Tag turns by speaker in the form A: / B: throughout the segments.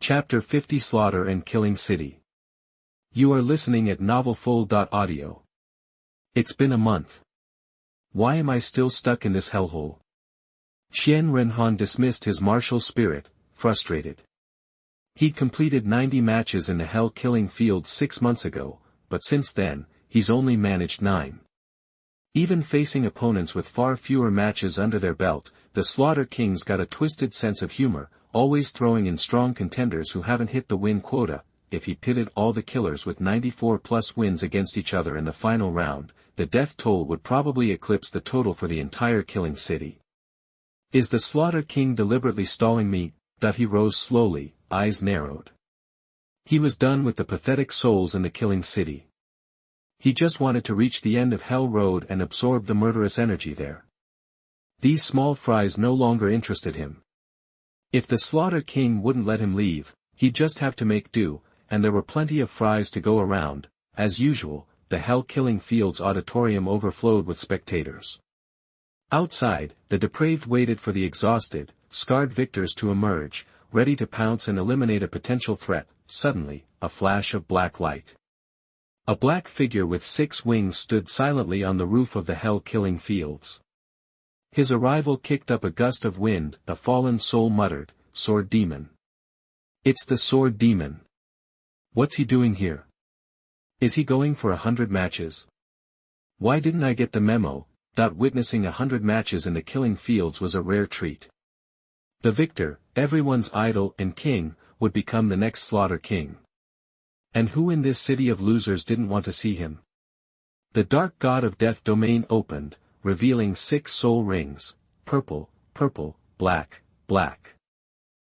A: Chapter 50 Slaughter and Killing City. You are listening at novelfull.audio. It's been a month. Why am I still stuck in this hellhole? Qian Renhan dismissed his martial spirit, frustrated. He'd completed 90 matches in the hell-killing field 6 months ago, but since then, he's only managed 9. Even facing opponents with far fewer matches under their belt, the Slaughter King's got a twisted sense of humor, always throwing in strong contenders who haven't hit the win quota. If he pitted all the killers with 94+ wins against each other in the final round, the death toll would probably eclipse the total for the entire killing city. Is the Slaughter King deliberately stalling me? He rose slowly, eyes narrowed. He was done with the pathetic souls in the killing city. He just wanted to reach the end of Hell Road and absorb the murderous energy there. These small fries no longer interested him. If the Slaughter King wouldn't let him leave, he'd just have to make do, and there were plenty of fries to go around. As usual, the hell-killing field's auditorium overflowed with spectators. Outside, the depraved waited for the exhausted, scarred victors to emerge, ready to pounce and eliminate a potential threat. Suddenly, a flash of black light. A black figure with 6 wings stood silently on the roof of the hell-killing fields. His arrival kicked up a gust of wind. A fallen soul muttered, "Sword Demon. It's the Sword Demon. What's he doing here? Is he going for 100 matches? Why didn't I get the memo?" Witnessing 100 matches in the killing fields was a rare treat. The victor, everyone's idol and king, would become the next Slaughter King. And who in this city of losers didn't want to see him? The dark god of death domain opened, revealing 6 soul rings: purple, purple, black, black.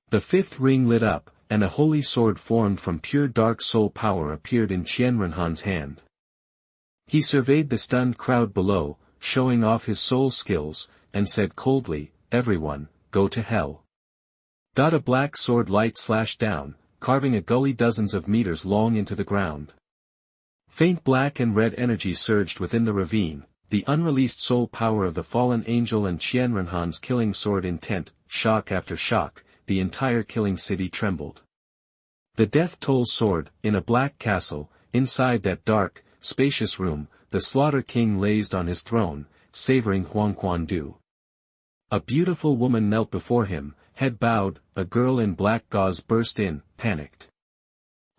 A: The 5th ring lit up, and a holy sword formed from pure dark soul power appeared in Qianrenhan's hand. He surveyed the stunned crowd below, showing off his soul skills, and said coldly, "Everyone, go to hell." A black sword light slashed down, carving a gully dozens of meters long into the ground. Faint black and red energy surged within the ravine, the unreleased soul power of the fallen angel and Qianrenhan's killing sword intent. Shock after shock, the entire killing city trembled. The death toll soared. In a black castle, inside that dark, spacious room, the Slaughter King lazed on his throne, savoring huangquandu. A beautiful woman knelt before him, head bowed. A girl in black gauze burst in, panicked.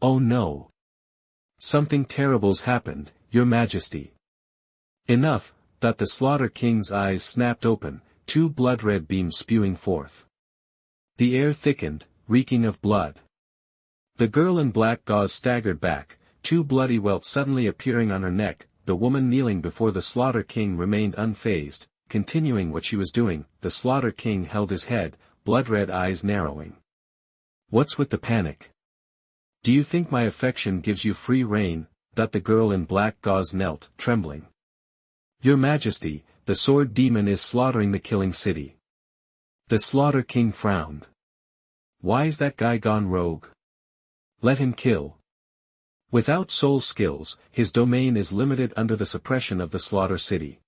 A: "Oh no! Something terrible's happened, Your Majesty." Enough. The Slaughter King's eyes snapped open, 2 blood-red beams spewing forth. The air thickened, reeking of blood. The girl in black gauze staggered back, 2 bloody welts suddenly appearing on her neck. The woman kneeling before the Slaughter King remained unfazed, continuing what she was doing. The Slaughter King held his head, blood-red eyes narrowing. "What's with the panic? Do you think my affection gives you free rein?" The girl in black gauze knelt, trembling. "Your Majesty, the Sword Demon is slaughtering the killing city." The Slaughter King frowned. "Why's that guy gone rogue? Let him kill. Without soul skills, his domain is limited under the suppression of the Slaughter City.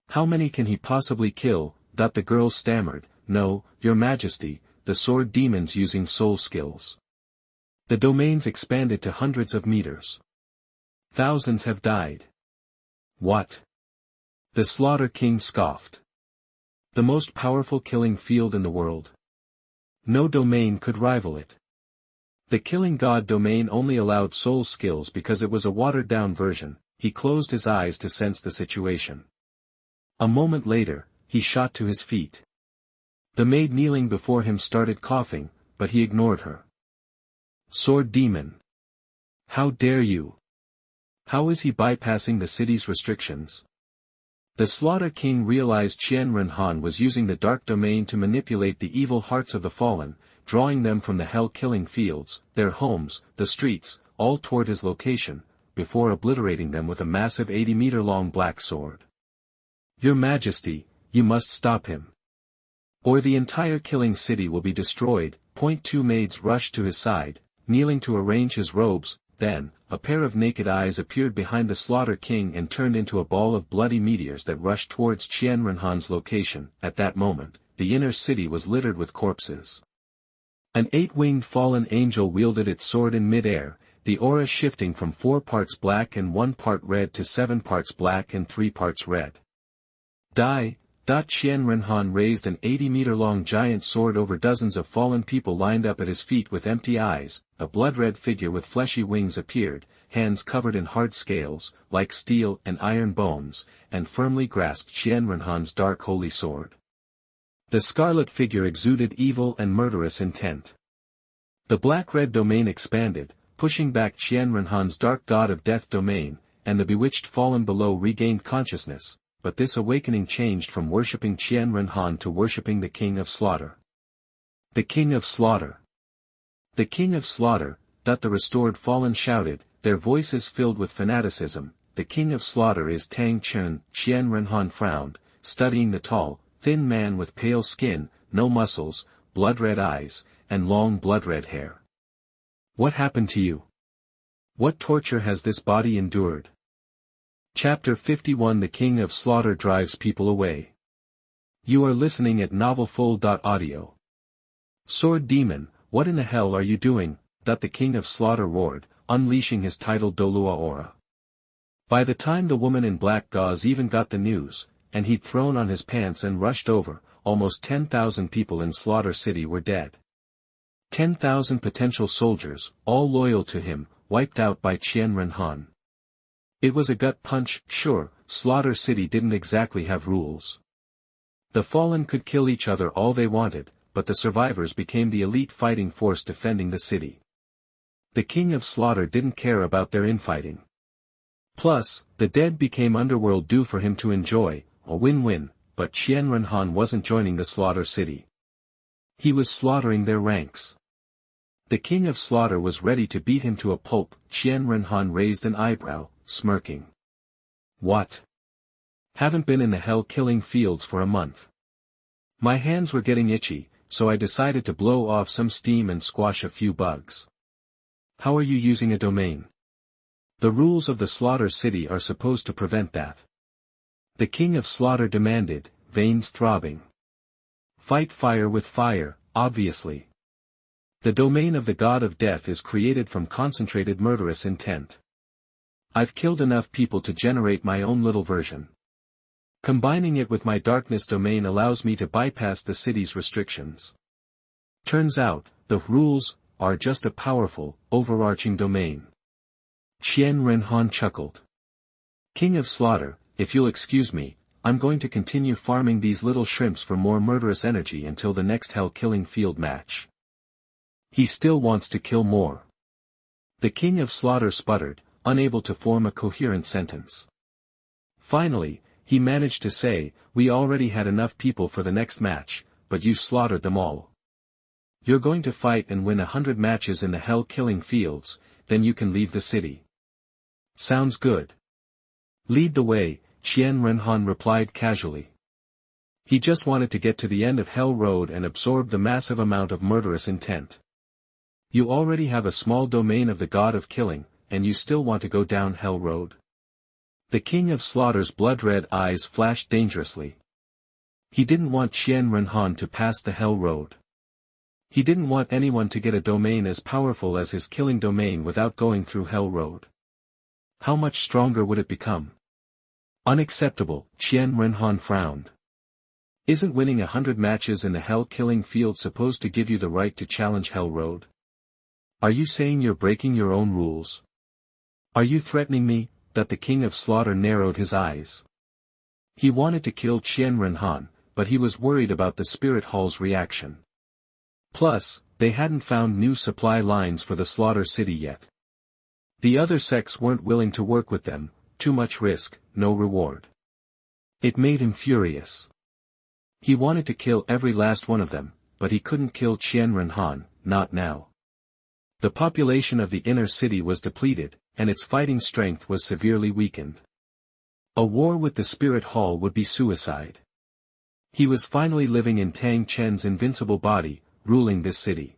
A: How many can he possibly kill?" The girl stammered. "No, Your Majesty, the Sword Demon's using soul skills. The domain's expanded to hundreds of meters. Thousands have died." "What?" The Slaughter King scoffed. "The most powerful killing field in the world. No domain could rival it. The Killing God domain only allowed soul skills because it was a watered-down version." He closed his eyes to sense the situation. A moment later, he shot to his feet. The maid kneeling before him started coughing, but he ignored her. "Sword Demon! How dare you? How is he bypassing the city's restrictions?" The Slaughter King realized Qian Renhan was using the dark domain to manipulate the evil hearts of the fallen, drawing them from the hell-killing fields, their homes, the streets, all toward his location, before obliterating them with a massive 80-meter-long black sword. "Your Majesty, you must stop him, or the entire killing city will be destroyed." 2 maids rushed to his side, kneeling to arrange his robes. Then, a pair of naked eyes appeared behind the Slaughter King and turned into a ball of bloody meteors that rushed towards Qianrenhan's location. At that moment, the inner city was littered with corpses. An 8-winged fallen angel wielded its sword in mid-air, the aura shifting from 4 parts black and 1 part red to 7 parts black and 3 parts red. Qian Renhan raised an 80-meter-long giant sword over dozens of fallen people lined up at his feet with empty eyes. A blood-red figure with fleshy wings appeared, hands covered in hard scales, like steel and iron bones, and firmly grasped Qian Renhan's dark holy sword. The scarlet figure exuded evil and murderous intent. The black-red domain expanded, pushing back Qian Renhan's dark god of death domain, and the bewitched fallen below regained consciousness, but this awakening changed from worshipping Qian Renhan to worshipping the King of Slaughter. The King of Slaughter. The King of Slaughter, the restored fallen shouted, their voices filled with fanaticism. The King of Slaughter is Tang Chen. Qian Renhan frowned, studying the tall, thin man with pale skin, no muscles, blood-red eyes, and long blood-red hair. What happened to you? What torture has this body endured? Chapter 51 The King of Slaughter drives people away. You are listening at NovelFull.audio. Sword Demon, what in the hell are you doing? The King of Slaughter roared, unleashing his tidal Douluo aura. By the time the woman in black gauze even got the news, and he'd thrown on his pants and rushed over, almost 10,000 people in Slaughter City were dead. 10,000 potential soldiers, all loyal to him, wiped out by Qian Renhan. It was a gut punch. Sure, Slaughter City didn't exactly have rules. The fallen could kill each other all they wanted, but the survivors became the elite fighting force defending the city. The King of Slaughter didn't care about their infighting. Plus, the dead became underworld due for him to enjoy, a win-win, but Qian Renhan wasn't joining the Slaughter City. He was slaughtering their ranks. The King of Slaughter was ready to beat him to a pulp. Qian Renhan raised an eyebrow, smirking. What? Haven't been in the hell-killing fields for a month. My hands were getting itchy, so I decided to blow off some steam and squash a few bugs. How are you using a domain? The rules of the Slaughter City are supposed to prevent that. The King of Slaughter demanded, veins throbbing. Fight fire with fire, obviously. The domain of the God of Death is created from concentrated murderous intent. I've killed enough people to generate my own little version. Combining it with my darkness domain allows me to bypass the city's restrictions. Turns out, the rules are just a powerful, overarching domain. Qian Renhan chuckled. King of Slaughter, if you'll excuse me, I'm going to continue farming these little shrimps for more murderous energy until the next hell-killing field match. He still wants to kill more. The King of Slaughter sputtered, unable to form a coherent sentence. Finally, he managed to say, we already had enough people for the next match, but you slaughtered them all. You're going to fight and win 100 matches in the hell-killing fields, then you can leave the city. Sounds good. Lead the way, Qian Renhan replied casually. He just wanted to get to the end of Hell Road and absorb the massive amount of murderous intent. You already have a small domain of the God of Killing, and you still want to go down Hell Road? The King of Slaughter's blood-red eyes flashed dangerously. He didn't want Qian Renhan to pass the Hell Road. He didn't want anyone to get a domain as powerful as his killing domain without going through Hell Road. How much stronger would it become? Unacceptable, Qian Renhan frowned. Isn't winning 100 matches in the hell-killing field supposed to give you the right to challenge Hell Road? Are you saying you're breaking your own rules? Are you threatening me? That the King of Slaughter narrowed his eyes. He wanted to kill Qian Renhan, but he was worried about the Spirit Hall's reaction. Plus, they hadn't found new supply lines for the Slaughter City yet. The other sects weren't willing to work with them, too much risk, no reward. It made him furious. He wanted to kill every last one of them, but he couldn't kill Qian Renhan, not now. The population of the inner city was depleted, and its fighting strength was severely weakened. A war with the Spirit Hall would be suicide. He was finally living in Tang Chen's invincible body, ruling this city.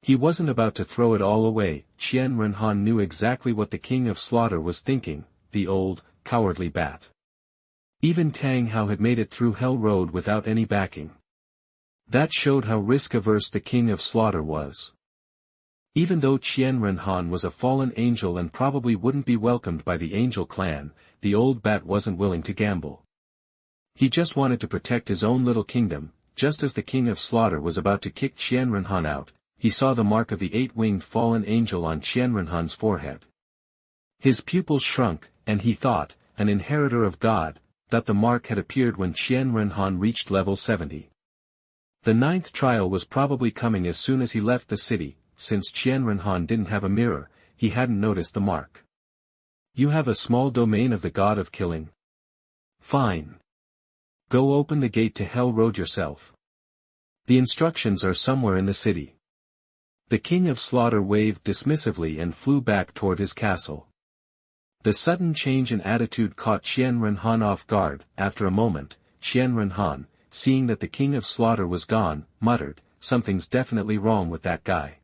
A: He wasn't about to throw it all away. Qian Renhan knew exactly what the King of Slaughter was thinking, the old, cowardly bat. Even Tang Hao had made it through Hell Road without any backing. That showed how risk-averse the King of Slaughter was. Even though Qian Renhan was a fallen angel and probably wouldn't be welcomed by the angel clan, the old bat wasn't willing to gamble. He just wanted to protect his own little kingdom. Just as the King of Slaughter was about to kick Qian Renhan out, he saw the mark of the eight-winged fallen angel on Qian Renhan's forehead. His pupils shrunk, and he thought, an inheritor of God, that the mark had appeared when Qian Renhan reached level 70. The ninth trial was probably coming as soon as he left the city. Since Qian Renhan didn't have a mirror, he hadn't noticed the mark. You have a small domain of the god of killing? Fine. Go open the gate to Hell Road yourself. The instructions are somewhere in the city. The King of Slaughter waved dismissively and flew back toward his castle. The sudden change in attitude caught Qian Renhan off guard. After a moment, Qian Renhan, seeing that the King of Slaughter was gone, muttered, "Something's definitely wrong with that guy."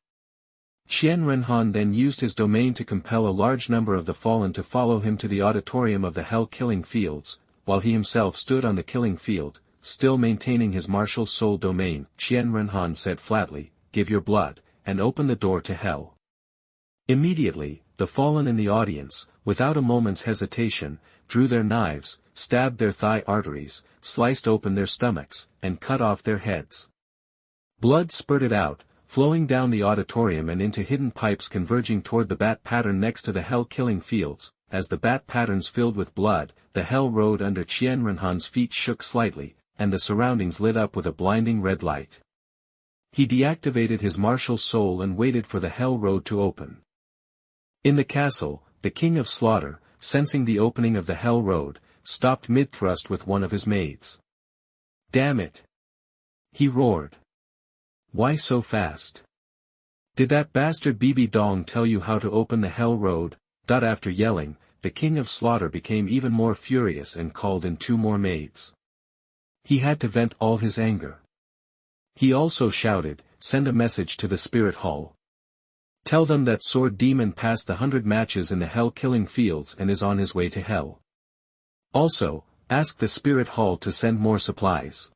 A: Qian Renhan then used his domain to compel a large number of the fallen to follow him to the auditorium of the Hell Killing Fields, while he himself stood on the killing field, still maintaining his martial soul domain. Qian Renhan said flatly, "Give your blood, and open the door to hell." Immediately, the fallen in the audience, without a moment's hesitation, drew their knives, stabbed their thigh arteries, sliced open their stomachs, and cut off their heads. Blood spurted out, flowing down the auditorium and into hidden pipes converging toward the bat pattern next to the Hell Killing Fields. As the bat patterns filled with blood, the Hell Road under Qian Renhan's feet shook slightly, and the surroundings lit up with a blinding red light. He deactivated his martial soul and waited for the Hell Road to open. In the castle, the King of Slaughter, sensing the opening of the Hell Road, stopped mid-thrust with one of his maids. "Damn it!" he roared. "Why so fast? Did that bastard Bibi Dong tell you how to open the Hell Road?" After yelling, the King of Slaughter became even more furious and called in two more maids. He had to vent all his anger. He also shouted, "Send a message to the Spirit Hall. Tell them that Sword Demon passed the 100 matches in the Hell Killing Fields and is on his way to Hell. Also, ask the Spirit Hall to send more supplies.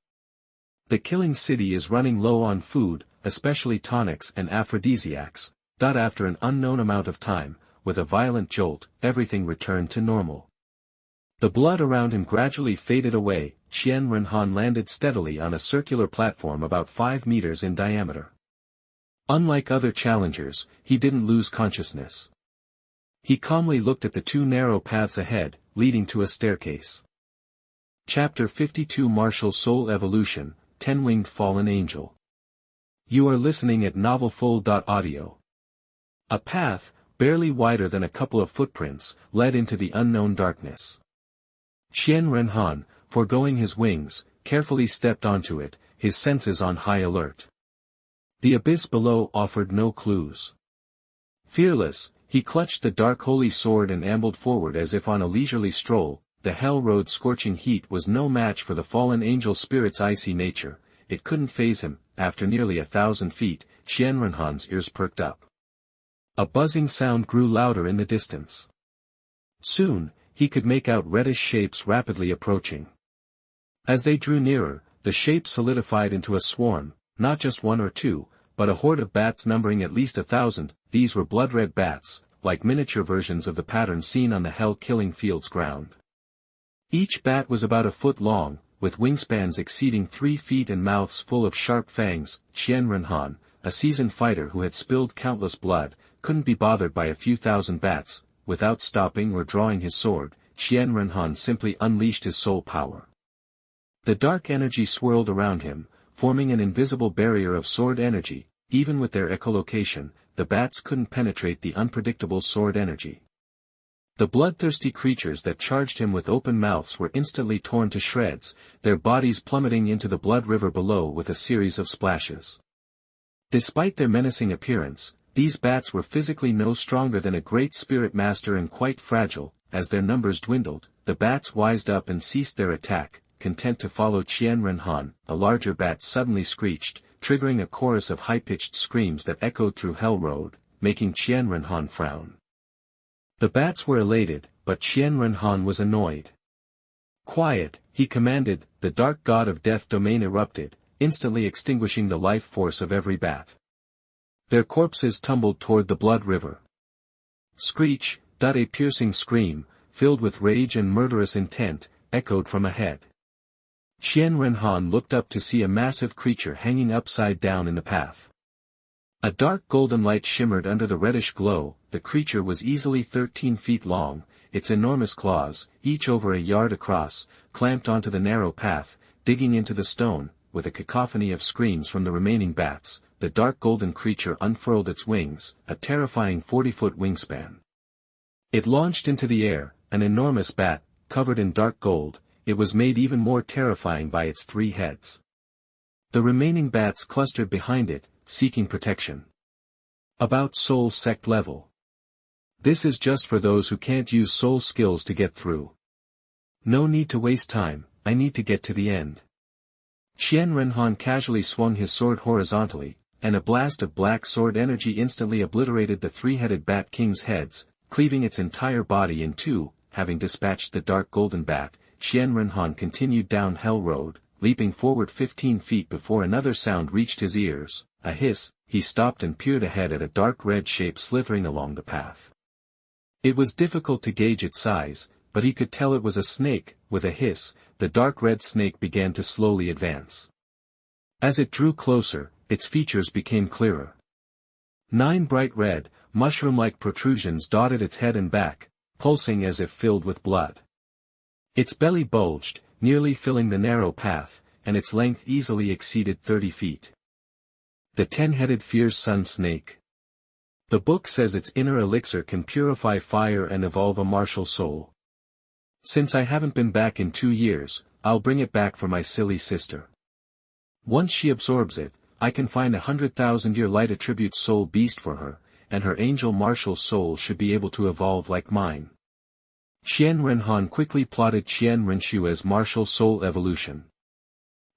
A: The Killing City is running low on food, especially tonics and aphrodisiacs." After an unknown amount of time, with a violent jolt, everything returned to normal. The blood around him gradually faded away. Qian Renhan landed steadily on a circular platform about 5 meters in diameter. Unlike other challengers, he didn't lose consciousness. He calmly looked at the two narrow paths ahead, leading to a staircase. Chapter 52 Martial Soul Evolution, 10-Winged Fallen Angel. You are listening at NovelFold.audio. A path, barely wider than a couple of footprints, led into the unknown darkness. Qian Renhan, foregoing his wings, carefully stepped onto it, his senses on high alert. The abyss below offered no clues. Fearless, he clutched the dark holy sword and ambled forward as if on a leisurely stroll. The Hell Road's scorching heat was no match for the fallen angel spirit's icy nature. It couldn't faze him. After nearly 1,000 feet, Qian Renhan's ears perked up. A buzzing sound grew louder in the distance. Soon, he could make out reddish shapes rapidly approaching. As they drew nearer, the shapes solidified into a swarm, not just one or two, but a horde of bats numbering at least 1,000. These were blood-red bats, like miniature versions of the pattern seen on the Hell Killing Fields ground. Each bat was about a foot long, with wingspans exceeding 3 feet and mouths full of sharp fangs. Qian Renhan, a seasoned fighter who had spilled countless blood, couldn't be bothered by a few thousand bats. Without stopping or drawing his sword, Qian Renhan simply unleashed his soul power. The dark energy swirled around him, forming an invisible barrier of sword energy. Even with their echolocation, the bats couldn't penetrate the unpredictable sword energy. The bloodthirsty creatures that charged him with open mouths were instantly torn to shreds, their bodies plummeting into the blood river below with a series of splashes. Despite their menacing appearance, these bats were physically no stronger than a great spirit master and quite fragile. As their numbers dwindled, the bats wised up and ceased their attack, content to follow Qian Renhan. A larger bat suddenly screeched, triggering a chorus of high-pitched screams that echoed through Hell Road, making Qian Renhan frown. The bats were elated, but Qian Renhan was annoyed. "Quiet," he commanded. The dark god of death domain erupted, instantly extinguishing the life force of every bat. Their corpses tumbled toward the blood river. Screech, a piercing scream, filled with rage and murderous intent, echoed from ahead. Qian Renhan looked up to see a massive creature hanging upside down in the path. A dark golden light shimmered under the reddish glow. The creature was easily 13 feet long, its enormous claws, each over a yard across, clamped onto the narrow path, digging into the stone. With a cacophony of screams from the remaining bats, the dark golden creature unfurled its wings, a terrifying 40-foot wingspan. It launched into the air, an enormous bat, covered in dark gold. It was made even more terrifying by its 3 heads. The remaining bats clustered behind it, seeking protection. About soul sect level. This is just for those who can't use soul skills to get through. No need to waste time, I need to get to the end. Qian Renhan casually swung his sword horizontally, and a blast of black sword energy instantly obliterated the 3-headed bat king's heads, cleaving its entire body in 2. Having dispatched the dark golden bat, Qian Renhan continued down Hell Road, leaping forward 15 feet before another sound reached his ears, a hiss. He stopped and peered ahead at a dark red shape slithering along the path. It was difficult to gauge its size, but he could tell it was a snake. With a hiss, the dark red snake began to slowly advance. As it drew closer, its features became clearer. 9 bright red, mushroom-like protrusions dotted its head and back, pulsing as if filled with blood. Its belly bulged, nearly filling the narrow path, and its length easily exceeded 30 feet. The 10-headed fierce sun snake. The book says its inner elixir can purify fire and evolve a martial soul. Since I haven't been back in 2 years, I'll bring it back for my silly sister. Once she absorbs it, I can find a 100,000-year light attribute soul beast for her, and her angel martial soul should be able to evolve like mine. Qian Renhan quickly plotted Qianrenxue's martial soul evolution.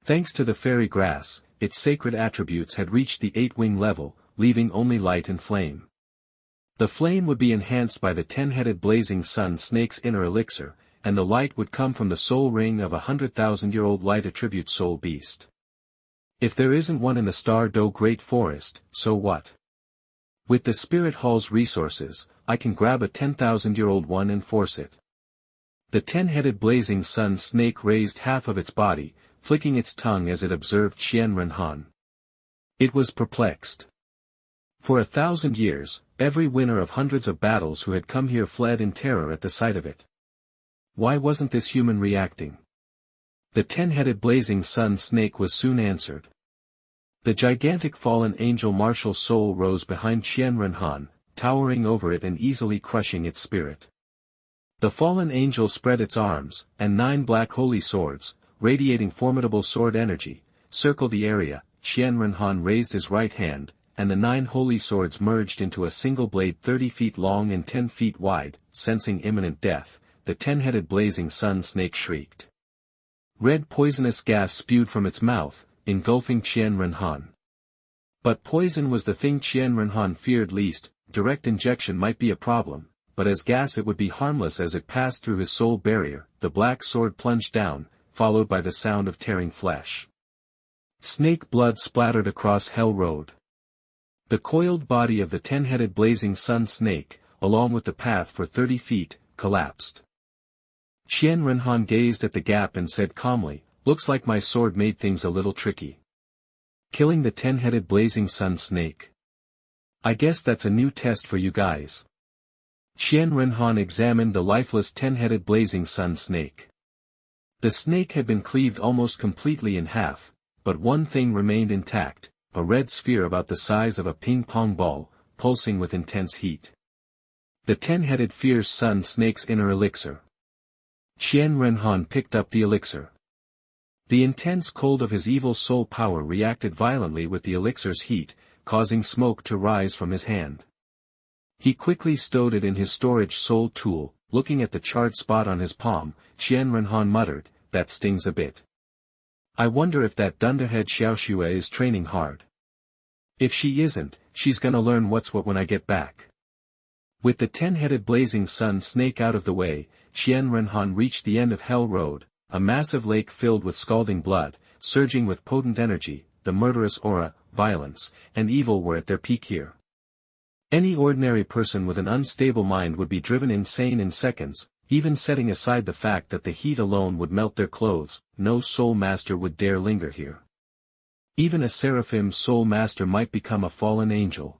A: Thanks to the fairy grass, its sacred attributes had reached the 8-wing level, leaving only light and flame. The flame would be enhanced by the 10-headed blazing sun snake's inner elixir, and the light would come from the soul ring of a 100,000-year-old light attribute soul beast. If there isn't one in the Star Do Great Forest, so what? With the Spirit Hall's resources, I can grab a 10,000-year-old one and force it. The 10-headed blazing sun snake raised half of its body, flicking its tongue as it observed Qian Renhan. It was perplexed. For 1,000 years, every winner of hundreds of battles who had come here fled in terror at the sight of it. Why wasn't this human reacting? The 10-headed blazing sun snake was soon answered. The gigantic fallen angel martial soul rose behind Qian Renhan, towering over it and easily crushing its spirit. The fallen angel spread its arms, and 9 black holy swords, radiating formidable sword energy, circled the area. Qian Renhan raised his right hand, and the 9 holy swords merged into a single blade 30 feet long and 10 feet wide. Sensing imminent death, the 10-headed blazing sun snake shrieked. Red poisonous gas spewed from its mouth, engulfing Qian Renhan. But poison was the thing Qian Renhan feared least. Direct injection might be a problem, but as gas it would be harmless as it passed through his soul barrier. The black sword plunged down, followed by the sound of tearing flesh. Snake blood splattered across Hell Road. The coiled body of the 10-headed blazing sun snake, along with the path for 30 feet, collapsed. Qian Renhan gazed at the gap and said calmly, "Looks like my sword made things a little tricky. Killing the 10-headed blazing sun snake. I guess that's a new test for you guys." Qian Renhan examined the lifeless 10-headed blazing sun snake. The snake had been cleaved almost completely in half, but one thing remained intact, a red sphere about the size of a ping-pong ball, pulsing with intense heat. The 10-headed fierce sun snake's inner elixir. Qian Renhan picked up the elixir. The intense cold of his evil soul power reacted violently with the elixir's heat, causing smoke to rise from his hand. He quickly stowed it in his storage soul tool. Looking at the charred spot on his palm, Qian Renhan muttered, "That stings a bit. I wonder if that dunderhead Xiaoxue is training hard. If she isn't, she's gonna learn what's what when I get back." With the 10-headed blazing sun snake out of the way, Qian Renhan reached the end of Hell Road, a massive lake filled with scalding blood, surging with potent energy, the murderous aura, violence, and evil were at their peak here. Any ordinary person with an unstable mind would be driven insane in seconds, even setting aside the fact that the heat alone would melt their clothes. No soul master would dare linger here. Even a seraphim soul master might become a fallen angel.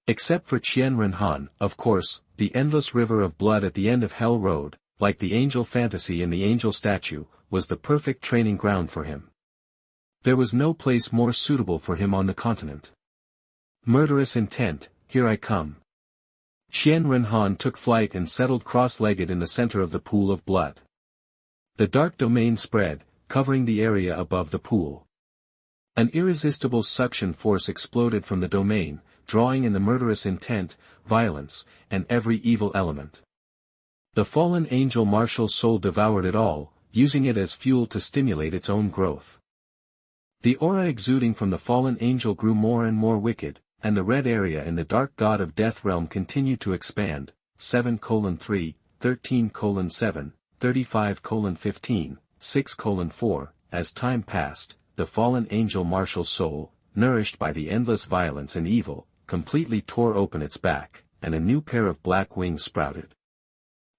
A: Except for Qian Renhan, of course, the endless river of blood at the end of Hell Road, like the angel fantasy in the angel statue, was the perfect training ground for him. There was no place more suitable for him on the continent. Murderous intent, here I come. Qian Renhan took flight and settled cross-legged in the center of the pool of blood. The dark domain spread, covering the area above the pool. An irresistible suction force exploded from the domain, drawing in the murderous intent, violence, and every evil element. The fallen angel martial soul devoured it all, using it as fuel to stimulate its own growth. The aura exuding from the fallen angel grew more and more wicked, and the red area in the dark god of death realm continued to expand, 7:3, 13:7, 35:15, 6:4, as time passed, the fallen angel martial soul, nourished by the endless violence and evil, completely tore open its back, and a new pair of black wings sprouted.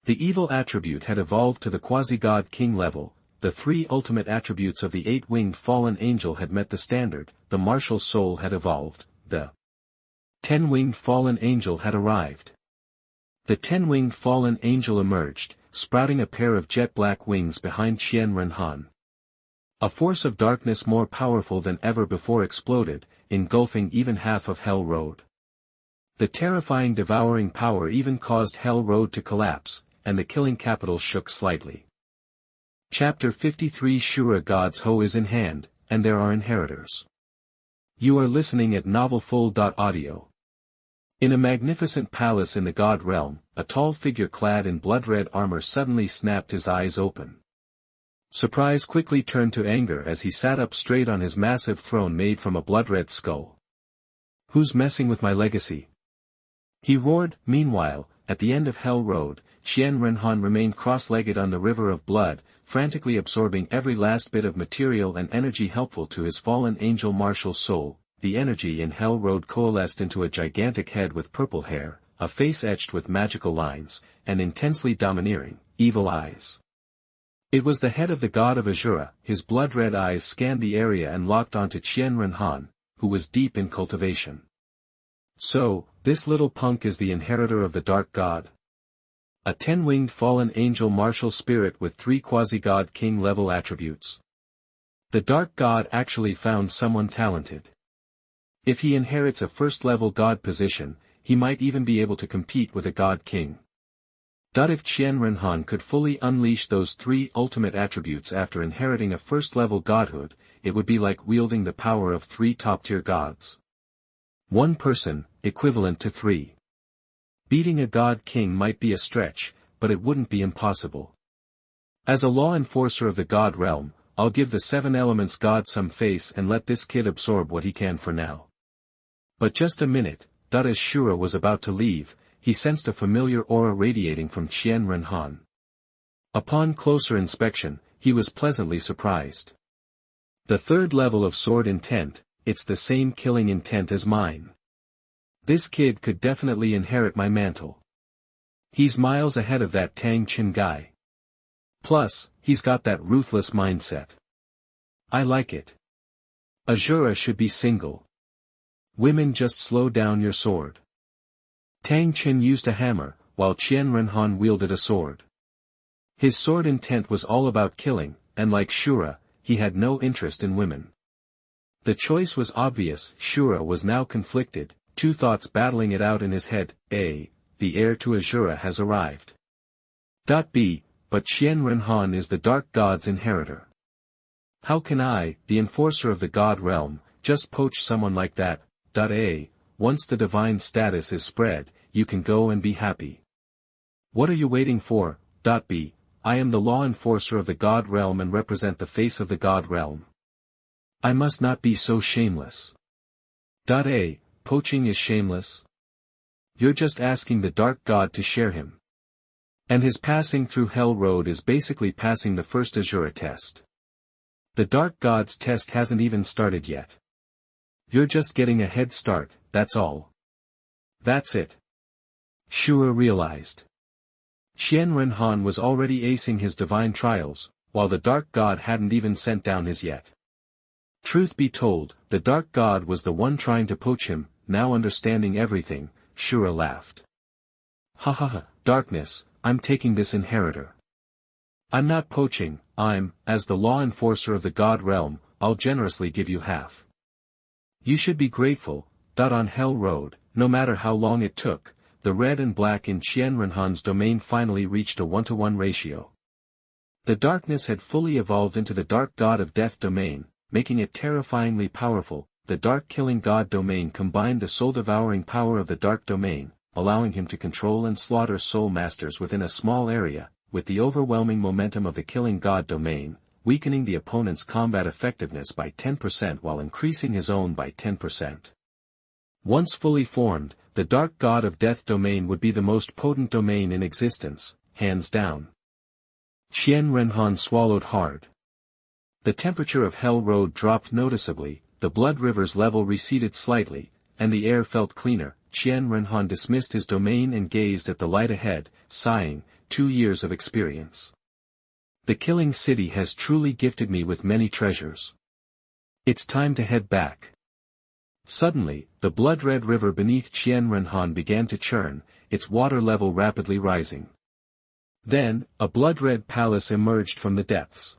A: The evil attribute had evolved to the quasi-god king level, the three ultimate attributes of the eight-winged fallen angel had met the standard, the martial soul had evolved, the 10-winged fallen angel had arrived. The 10-winged fallen angel emerged, sprouting a pair of jet-black wings behind Qian Renhan. A force of darkness more powerful than ever before exploded, engulfing even half of Hell Road. The terrifying devouring power even caused Hell Road to collapse, and the killing capital shook slightly. Chapter 53 Shura God's hoe is in hand, and there are inheritors. You are listening at NovelFold.audio. In a magnificent palace in the God realm, a tall figure clad in blood-red armor suddenly snapped his eyes open. Surprise quickly turned to anger as he sat up straight on his massive throne made from a blood-red skull. Who's messing with my legacy? He roared. Meanwhile, at the end of Hell Road, Qian Renhan remained cross-legged on the river of blood, frantically absorbing every last bit of material and energy helpful to his fallen angel martial soul. The energy in Hell Road coalesced into a gigantic head with purple hair, a face etched with magical lines, and intensely domineering, evil eyes. It was the head of the god of Azura. His blood-red eyes scanned the area and locked onto Qian Renhan, who was deep in cultivation. So, this little punk is the inheritor of the dark god? A 10-winged fallen angel martial spirit with 3 quasi-god king-level attributes. The dark god actually found someone talented. If he inherits a first-level god position, he might even be able to compete with a god king. If Qian Renhan could fully unleash those 3 ultimate attributes after inheriting a first-level godhood, it would be like wielding the power of 3 top-tier gods. One person, equivalent to 3. Beating a god king might be a stretch, but it wouldn't be impossible. As a law enforcer of the god realm, I'll give the 7 elements god some face and let this kid absorb what he can for now. But just a minute, as Shura was about to leave, he sensed a familiar aura radiating from Qian Renhan. Upon closer inspection, he was pleasantly surprised. The 3rd level of sword intent, it's the same killing intent as mine. This kid could definitely inherit my mantle. He's miles ahead of that Tang Chin guy. Plus, he's got that ruthless mindset. I like it. Azura should be single. Women just slow down your sword. Tang Chin used a hammer, while Qian Renhan wielded a sword. His sword intent was all about killing, and like Shura, he had no interest in women. The choice was obvious. Shura was now conflicted, 2 thoughts battling it out in his head. A. The heir to Azura has arrived. B. But Qian Renhan is the dark god's inheritor. How can I, the enforcer of the god realm, just poach someone like that? A. Once the divine status is spread, you can go and be happy. What are you waiting for? B. I am the law enforcer of the god realm and represent the face of the god realm. I must not be so shameless. A. Poaching is shameless. You're just asking the dark god to share him. And his passing through Hell Road is basically passing the first Azura test. The Dark God's test hasn't even started yet. You're just getting a head start, that's all. That's it. Shura realized. Qian Renhan was already acing his divine trials, while the Dark God hadn't even sent down his yet. Truth be told, the Dark God was the one trying to poach him, now understanding everything. Shura laughed. Ha ha ha, darkness, I'm taking this inheritor. I'm not poaching, as the law enforcer of the God realm, I'll generously give you half. You should be grateful, that on Hell Road, no matter how long it took, the red and black in Qian Renhan's domain finally reached a 1-to-1 ratio. The darkness had fully evolved into the Dark God of Death domain, making it terrifyingly powerful. The Dark Killing God domain combined the soul-devouring power of the Dark domain, allowing him to control and slaughter soul masters within a small area, with the overwhelming momentum of the Killing God domain, weakening the opponent's combat effectiveness by 10% while increasing his own by 10%. Once fully formed, the Dark God of Death domain would be the most potent domain in existence, hands down. Qian Renhan swallowed hard. The temperature of Hell Road dropped noticeably, the blood river's level receded slightly, and the air felt cleaner. Qian Renhan dismissed his domain and gazed at the light ahead, sighing, 2 years of experience. The Killing City has truly gifted me with many treasures. It's time to head back. Suddenly, the blood-red river beneath Qian Renhan began to churn, its water level rapidly rising. Then, a blood-red palace emerged from the depths.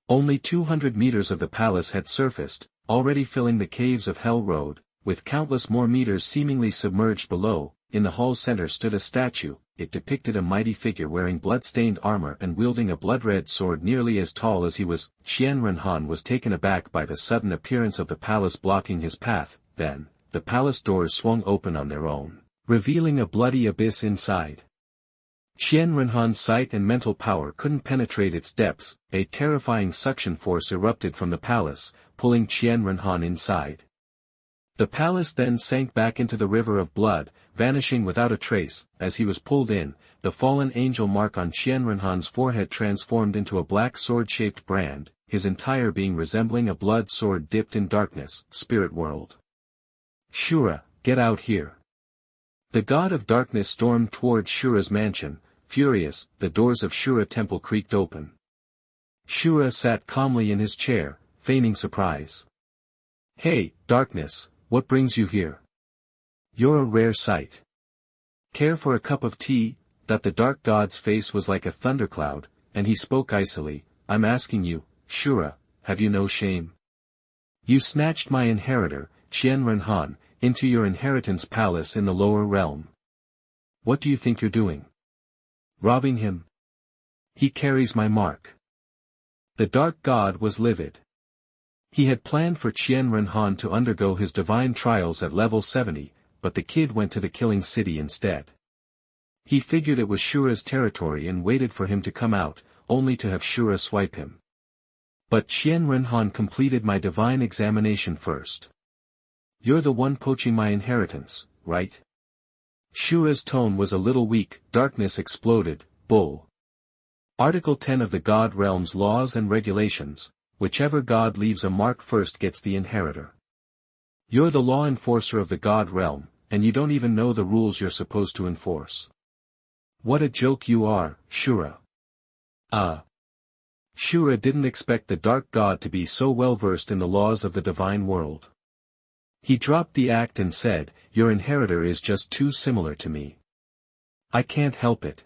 A: Only 200 meters of the palace had surfaced, already filling the caves of Hell Road, with countless more meters seemingly submerged below. In the hall's center stood a statue. It depicted a mighty figure wearing blood-stained armor and wielding a blood-red sword nearly as tall as he was. Qian Renhan was taken aback by the sudden appearance of the palace blocking his path. Then, the palace doors swung open on their own, revealing a bloody abyss inside. Qian Renhan's sight and mental power couldn't penetrate its depths. A terrifying suction force erupted from the palace, pulling Qian Renhan inside. The palace then sank back into the river of blood, vanishing without a trace. As he was pulled in, the fallen angel mark on Qian Renhan's forehead transformed into a black sword-shaped brand, his entire being resembling a blood sword dipped in darkness. Spirit world. Shura, get out here. The god of darkness stormed towards Shura's mansion. Furious, the doors of Shura temple creaked open. Shura sat calmly in his chair, feigning surprise. Hey, darkness, what brings you here? You're a rare sight. Care for a cup of tea? That the dark god's face was like a thundercloud, and he spoke icily. I'm asking you, Shura, have you no shame? You snatched my inheritor, Qian Renhan, into your inheritance palace in the lower realm. What do you think you're doing? Robbing him? He carries my mark. The dark god was livid. He had planned for Qian Renhan to undergo his divine trials at level 70, but the kid went to the Killing City instead. He figured it was Shura's territory and waited for him to come out, only to have Shura swipe him. But Qian Renhan completed my divine examination first. You're the one poaching my inheritance, right? Shura's tone was a little weak. Darkness exploded. Bull. Article 10 of the God Realm's Laws and Regulations, whichever god leaves a mark first gets the inheritor. You're the law enforcer of the God Realm, and you don't even know the rules you're supposed to enforce. What a joke you are, Shura. Shura didn't expect the Dark God to be so well versed in the laws of the divine world. He dropped the act and said, your inheritor is just too similar to me. I can't help it.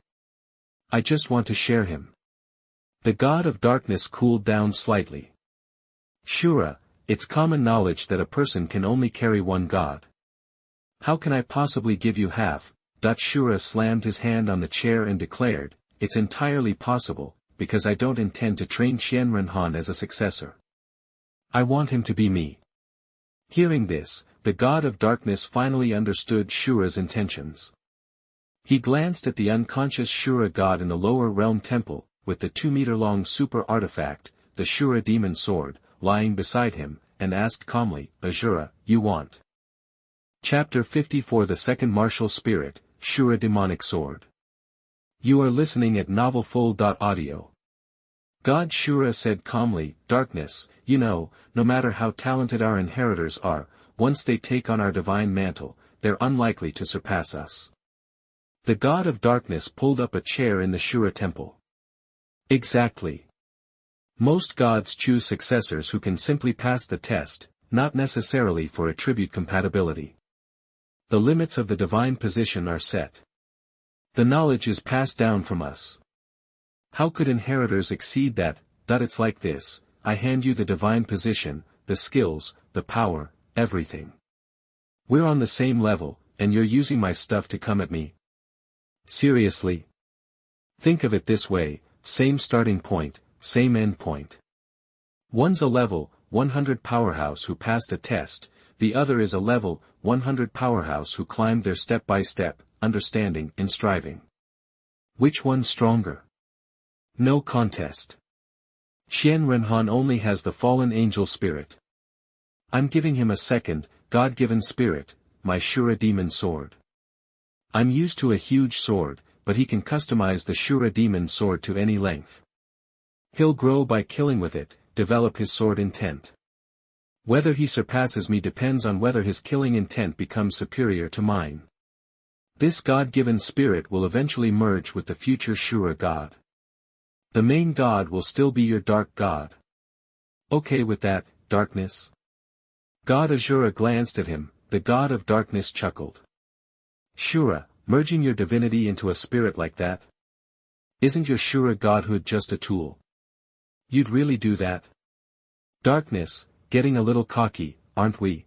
A: I just want to share him. The god of darkness cooled down slightly. Shura, it's common knowledge that a person can only carry one god. How can I possibly give you half? Shura slammed his hand on the chair and declared, it's entirely possible, because I don't intend to train Qian Renhan as a successor. I want him to be me. Hearing this, the god of darkness finally understood Shura's intentions. He glanced at the unconscious Shura god in the lower realm temple, with the 2-meter-long super artifact, the Shura demon sword, lying beside him, and asked calmly, Azura, you want? Chapter 54 The Second Martial Spirit, Shura Demonic Sword. You are listening at novelfull.audio. God Shura said calmly, "Darkness, you know, no matter how talented our inheritors are, once they take on our divine mantle, they're unlikely to surpass us." The god of darkness pulled up a chair in the Shura temple. Exactly. Most gods choose successors who can simply pass the test, not necessarily for attribute compatibility. The limits of the divine position are set. The knowledge is passed down from us. How could inheritors exceed that? It's like this: I hand you the divine position, the skills, the power, everything. We're on the same level, and you're using my stuff to come at me. Seriously? Think of it this way: same starting point, same end point. One's a level 100 powerhouse who passed a test, the other is a level 100 powerhouse who climbed their step-by-step, understanding and striving. Which one's stronger? No contest. Qian Renhan only has the fallen angel spirit. I'm giving him a second, God-given spirit, my Shura demon sword. I'm used to a huge sword, but he can customize the Shura demon sword to any length. He'll grow by killing with it, develop his sword intent. Whether he surpasses me depends on whether his killing intent becomes superior to mine. This God-given spirit will eventually merge with the future Shura God. The main god will still be your dark god. Okay with that, darkness? God Azura glanced at him, the god of darkness chuckled. Shura, merging your divinity into a spirit like that? Isn't your Shura godhood just a tool? You'd really do that? Darkness, getting a little cocky, aren't we?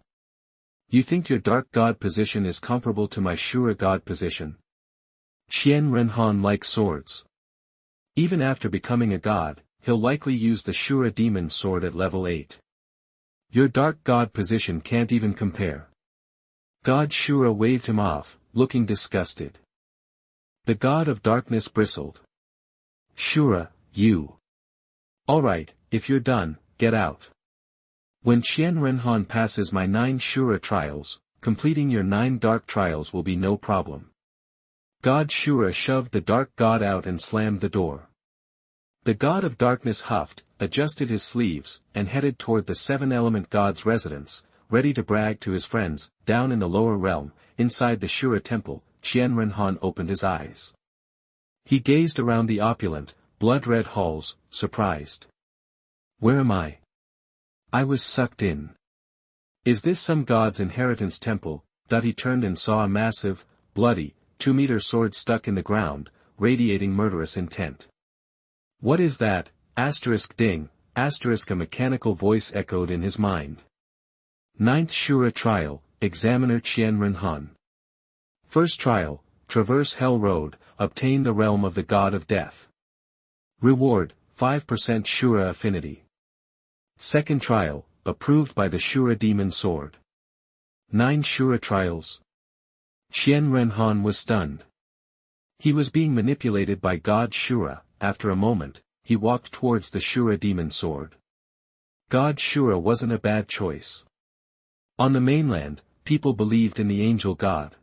A: You think your dark god position is comparable to my Shura god position? Qian Renhan likes swords. Even after becoming a god, he'll likely use the Shura demon sword at level 8. Your dark god position can't even compare. God Shura waved him off, looking disgusted. The god of darkness bristled. Shura, you. Alright, if you're done, get out. When Qian Renhan passes my 9 Shura trials, completing your 9 dark trials will be no problem. God Shura shoved the dark god out and slammed the door. The god of darkness huffed, adjusted his sleeves, and headed toward the 7-element god's residence, ready to brag to his friends. Down in the lower realm, inside the Shura temple, Qian Renhan opened his eyes. He gazed around the opulent, blood-red halls, surprised. Where am I? I was sucked in. Is this some god's inheritance temple? He turned and saw a massive, bloody, 2-meter sword stuck in the ground, radiating murderous intent. What is that? Ding, a mechanical voice echoed in his mind. 9th Shura trial, Examiner Qian Renhan. First trial, traverse Hell Road, obtain the realm of the god of death. Reward, 5% Shura affinity. Second trial, approved by the Shura demon sword. 9 Shura trials. Qian Renhan was stunned. He was being manipulated by God Shura. After a moment, he walked towards the Shura demon sword. God Shura wasn't a bad choice. On the mainland, people believed in the angel god.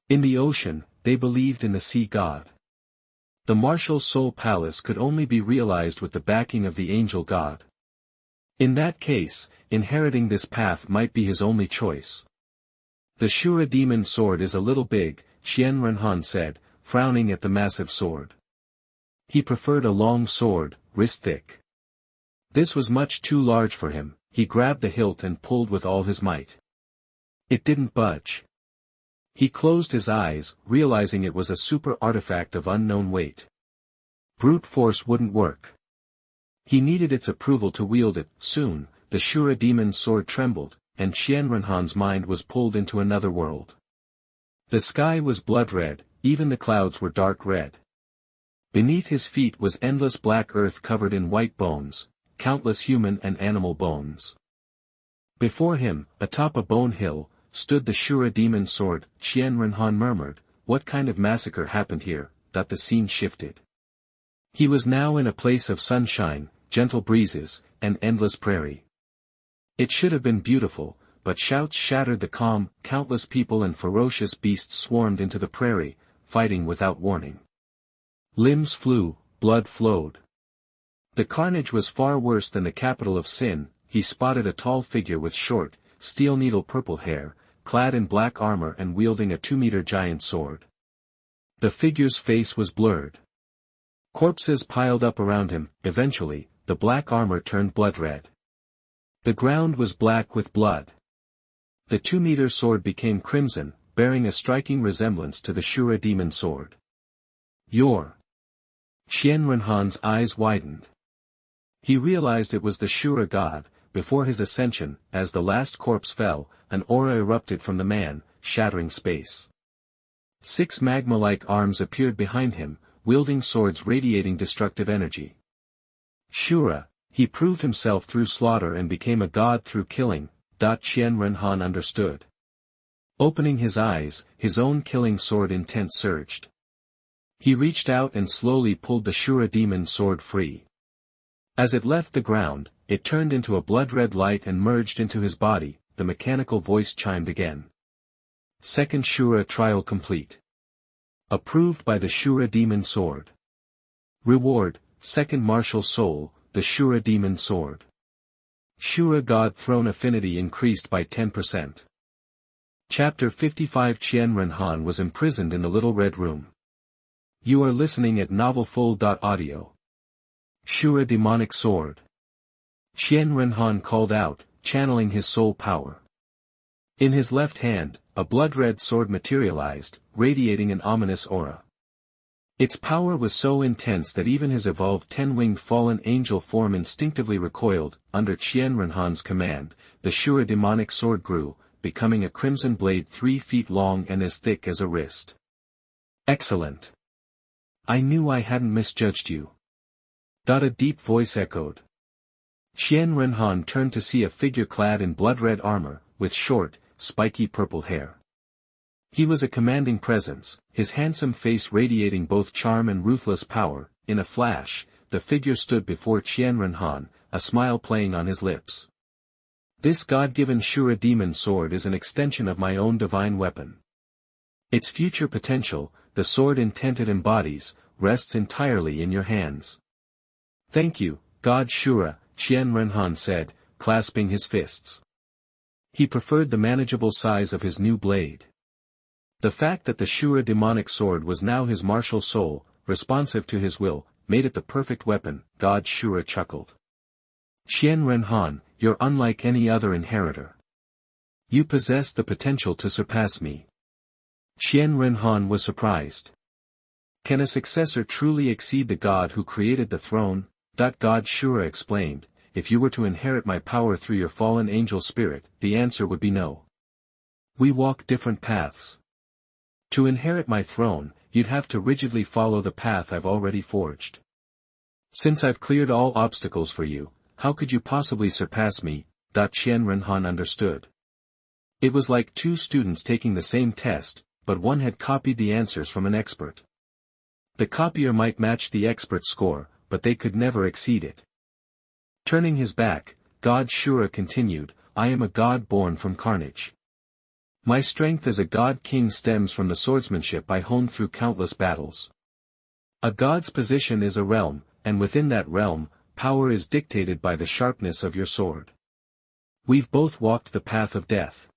A: In the ocean, they believed in the sea god. The martial soul palace could only be realized with the backing of the angel god. In that case, inheriting this path might be his only choice. The Shura demon sword is a little big, Qian Renhan said, frowning at the massive sword. He preferred a long sword, wrist-thick. This was much too large for him. He grabbed the hilt and pulled with all his might. It didn't budge. He closed his eyes, realizing it was a super artifact of unknown weight. Brute force wouldn't work. He needed its approval to wield it. Soon, the Shura demon sword trembled, and Qian Renhan's mind was pulled into another world. The sky was blood-red, even the clouds were dark red. Beneath his feet was endless black earth covered in white bones, countless human and animal bones. Before him, atop a bone hill, stood the Shura demon sword. Qian Renhan murmured, "What kind of massacre happened here?" The scene shifted. He was now in a place of sunshine, gentle breezes, and endless prairie. It should have been beautiful, but shouts shattered the calm. Countless people and ferocious beasts swarmed into the prairie, fighting without warning. Limbs flew, blood flowed. The carnage was far worse than the capital of sin. He spotted a tall figure with short, steel needle purple hair, clad in black armor and wielding a 2-meter giant sword. The figure's face was blurred. Corpses piled up around him. Eventually, the black armor turned blood-red. The ground was black with blood. The 2-meter sword became crimson, bearing a striking resemblance to the Shura demon sword. You're... Qian Renhan's eyes widened. He realized it was the Shura God. Before his ascension, as the last corpse fell, an aura erupted from the man, shattering space. 6 magma-like arms appeared behind him, wielding swords radiating destructive energy. Shura, he proved himself through slaughter and became a god through killing. Qian Renhan understood. Opening his eyes, his own killing sword intent surged. He reached out and slowly pulled the Shura demon sword free. As it left the ground, it turned into a blood-red light and merged into his body. The mechanical voice chimed again. Second Shura trial complete. Approved by the Shura demon sword. Reward, second martial soul, the Shura demon sword. Shura God throne affinity increased by 10%. Chapter 55 Qian Renhan was imprisoned in the Little Red Room. You are listening at NovelFull.audio. Shura demonic sword. Qian Renhan called out, channeling his soul power. In his left hand, a blood-red sword materialized, radiating an ominous aura. Its power was so intense that even his evolved 10-winged fallen angel form instinctively recoiled. Under Qian Renhan's command, the Shura demonic sword grew, becoming a crimson blade 3 feet long and as thick as a wrist. Excellent. I knew I hadn't misjudged you. A deep voice echoed. Qian Renhan turned to see a figure clad in blood-red armor, with short, spiky purple hair. He was a commanding presence, his handsome face radiating both charm and ruthless power. In a flash, the figure stood before Qian Renhan, a smile playing on his lips. This God-given Shura demon sword is an extension of my own divine weapon. Its future potential, the sword intent it embodies, rests entirely in your hands. Thank you, God Shura, Qian Renhan said, clasping his fists. He preferred the manageable size of his new blade. The fact that the Shura demonic sword was now his martial soul, responsive to his will, made it the perfect weapon. God Shura chuckled. Qian Renhan, you're unlike any other inheritor. You possess the potential to surpass me. Qian Renhan was surprised. Can a successor truly exceed the God who created the throne? God Shura explained, if you were to inherit my power through your fallen angel spirit, the answer would be no. We walk different paths. To inherit my throne, you'd have to rigidly follow the path I've already forged. Since I've cleared all obstacles for you, how could you possibly surpass me? Qian Renhan understood. It was like 2 students taking the same test, but one had copied the answers from an expert. The copier might match the expert's score, but they could never exceed it. Turning his back, God Shura continued, I am a god born from carnage. My strength as a god king stems from the swordsmanship I honed through countless battles. A god's position is a realm, and within that realm, power is dictated by the sharpness of your sword. We've both walked the path of death.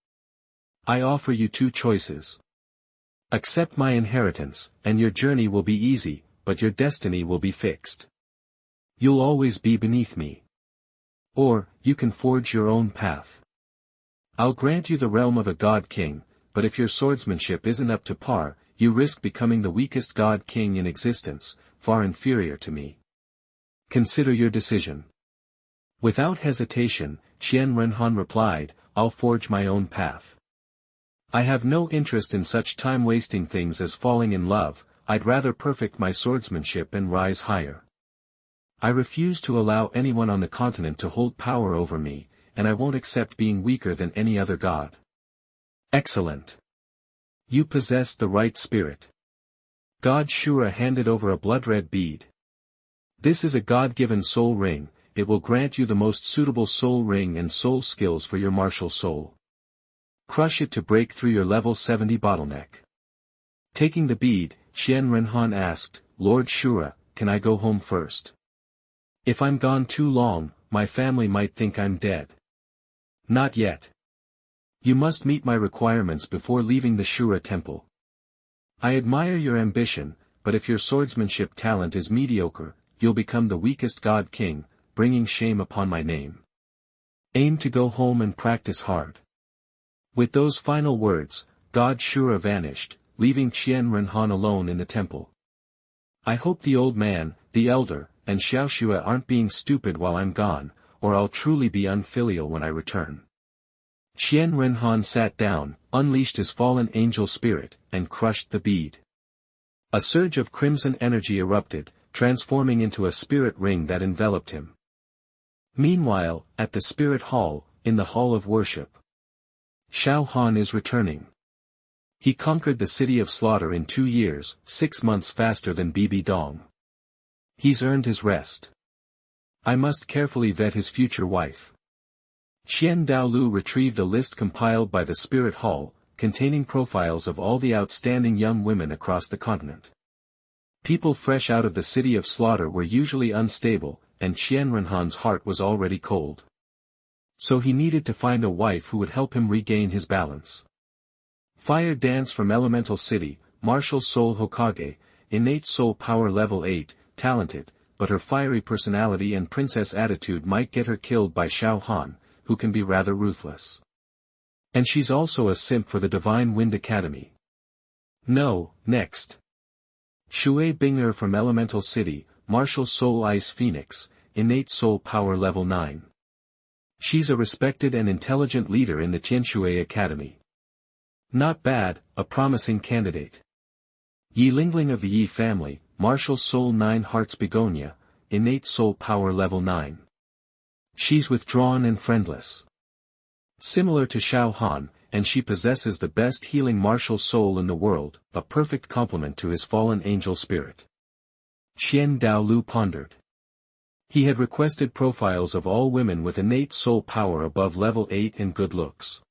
A: I offer you 2 choices. Accept my inheritance, and your journey will be easy, but your destiny will be fixed. You'll always be beneath me. Or, you can forge your own path. I'll grant you the realm of a god king, but if your swordsmanship isn't up to par, you risk becoming the weakest god king in existence, far inferior to me. Consider your decision. Without hesitation, Qian Renhan replied, I'll forge my own path. I have no interest in such time-wasting things as falling in love, I'd rather perfect my swordsmanship and rise higher. I refuse to allow anyone on the continent to hold power over me, and I won't accept being weaker than any other god. Excellent. You possess the right spirit. God Shura handed over a blood-red bead. This is a God-given soul ring, it will grant you the most suitable soul ring and soul skills for your martial soul. Crush it to break through your level 70 bottleneck. Taking the bead, Qian Renhan asked, Lord Shura, can I go home first? If I'm gone too long, my family might think I'm dead. Not yet. You must meet my requirements before leaving the Shura temple. I admire your ambition, but if your swordsmanship talent is mediocre, you'll become the weakest god king, bringing shame upon my name. Aim to go home and practice hard. With those final words, God Shura vanished, leaving Qian Renhan alone in the temple. I hope the old man, the elder, and Xiaoxue aren't being stupid while I'm gone, or I'll truly be unfilial when I return. Qian Renhan sat down, unleashed his fallen angel spirit, and crushed the bead. A surge of crimson energy erupted, transforming into a spirit ring that enveloped him. Meanwhile, at the spirit hall, in the hall of worship, Xiao Han is returning. He conquered the city of slaughter in 2 years, 6 months faster than Bibi Dong. He's earned his rest. I must carefully vet his future wife. DouluoDalu retrieved a list compiled by the Spirit Hall, containing profiles of all the outstanding young women across the continent. People fresh out of the city of slaughter were usually unstable, and Qianrenhan's heart was already cold. So he needed to find a wife who would help him regain his balance. Fire Dance from Elemental City, Martial Soul Hokage, Innate Soul Power Level 8, talented, but her fiery personality and princess attitude might get her killed by Xiao Han, who can be rather ruthless. And she's also a simp for the Divine Wind Academy. No, next. Shui Binger from Elemental City, Martial Soul Ice Phoenix, Innate Soul Power Level 9. She's a respected and intelligent leader in the Qianxunji Academy. Not bad, a promising candidate. Yi Lingling of the Yi family, Martial Soul 9 Hearts Begonia, Innate Soul Power Level 9. She's withdrawn and friendless. Similar to Xiao Han, and she possesses the best healing martial soul in the world, a perfect complement to his fallen angel spirit. DouluoDalu pondered. He had requested profiles of all women with innate soul power above level 8 and good looks.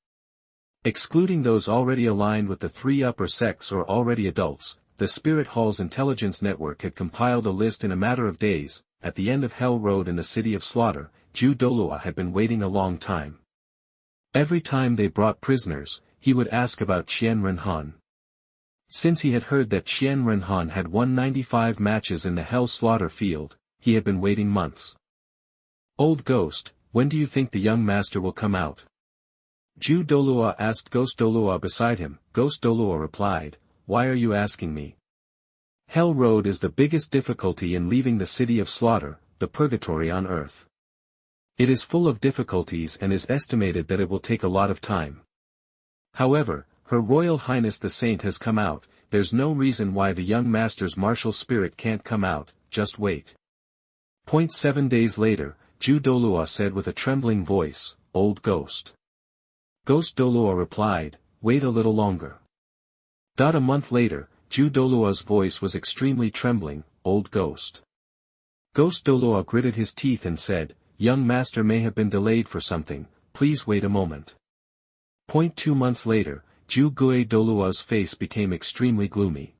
A: Excluding those already aligned with the 3 upper sects or already adults, the Spirit Hall's intelligence network had compiled a list in a matter of days. At the end of Hell Road in the city of slaughter, Douluo had been waiting a long time. Every time they brought prisoners, he would ask about Qian Renhan. Since he had heard that Qian Renhan had won 95 matches in the Hell Slaughter field, he had been waiting months. Old Ghost, when do you think the young master will come out? Douluo asked Ghost Douluo beside him. Ghost Douluo replied, why are you asking me? Hell Road is the biggest difficulty in leaving the city of slaughter, the purgatory on earth. It is full of difficulties and is estimated that it will take a lot of time. However, Her Royal Highness the Saint has come out, there's no reason why the young master's martial spirit can't come out, just wait. 7 days later, Douluo said with a trembling voice, Old Ghost. Ghost Douluo replied, wait a little longer. A month later, Douluo's voice was extremely trembling, Old Ghost. Ghost Douluo gritted his teeth and said, young master may have been delayed for something, please wait a moment. 2 months later, Douluo's face became extremely gloomy.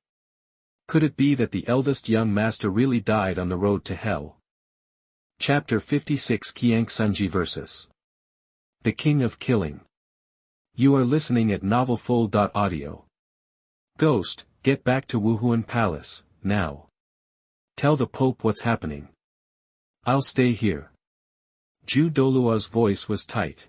A: Could it be that the eldest young master really died on the road to hell? Chapter 56 Qianxunji vs. The King of Killing. You are listening at NovelFull.audio. Ghost, get back to Wuhun Palace, now. Tell the Pope what's happening. I'll stay here. Douluo's voice was tight.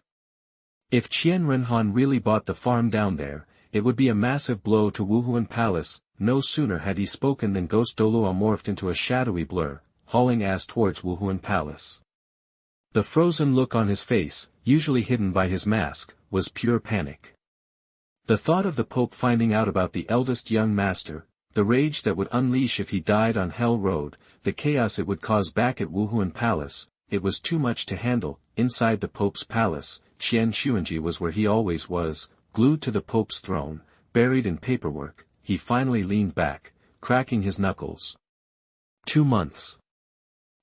A: If Qian Renhan really bought the farm down there, it would be a massive blow to Wuhun Palace. No sooner had he spoken than Ghost Douluo morphed into a shadowy blur, hauling ass towards Wuhun Palace. The frozen look on his face, usually hidden by his mask, was pure panic. The thought of the Pope finding out about the eldest young master, the rage that would unleash if he died on Hell Road, the chaos it would cause back at Wuhun Palace, it was too much to handle. Inside the Pope's palace, Qianxunji was where he always was, glued to the Pope's throne, buried in paperwork. He finally leaned back, cracking his knuckles. 2 months.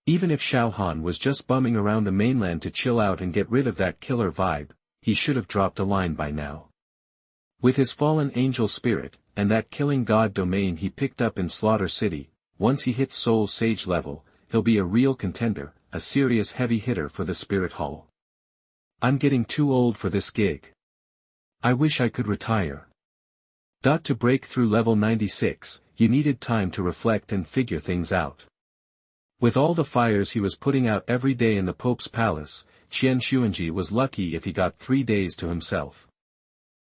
A: Even if Xiao Han was just bumming around the mainland to chill out and get rid of that killer vibe, he should have dropped a line by now. With his fallen angel spirit, and that killing god domain he picked up in Slaughter City, once he hits Soul Sage level, he'll be a real contender, a serious heavy hitter for the spirit hall. I'm getting too old for this gig. I wish I could retire. To break through level 96, you needed time to reflect and figure things out. With all the fires he was putting out every day in the Pope's palace, Qianxunji was lucky if he got 3 days to himself.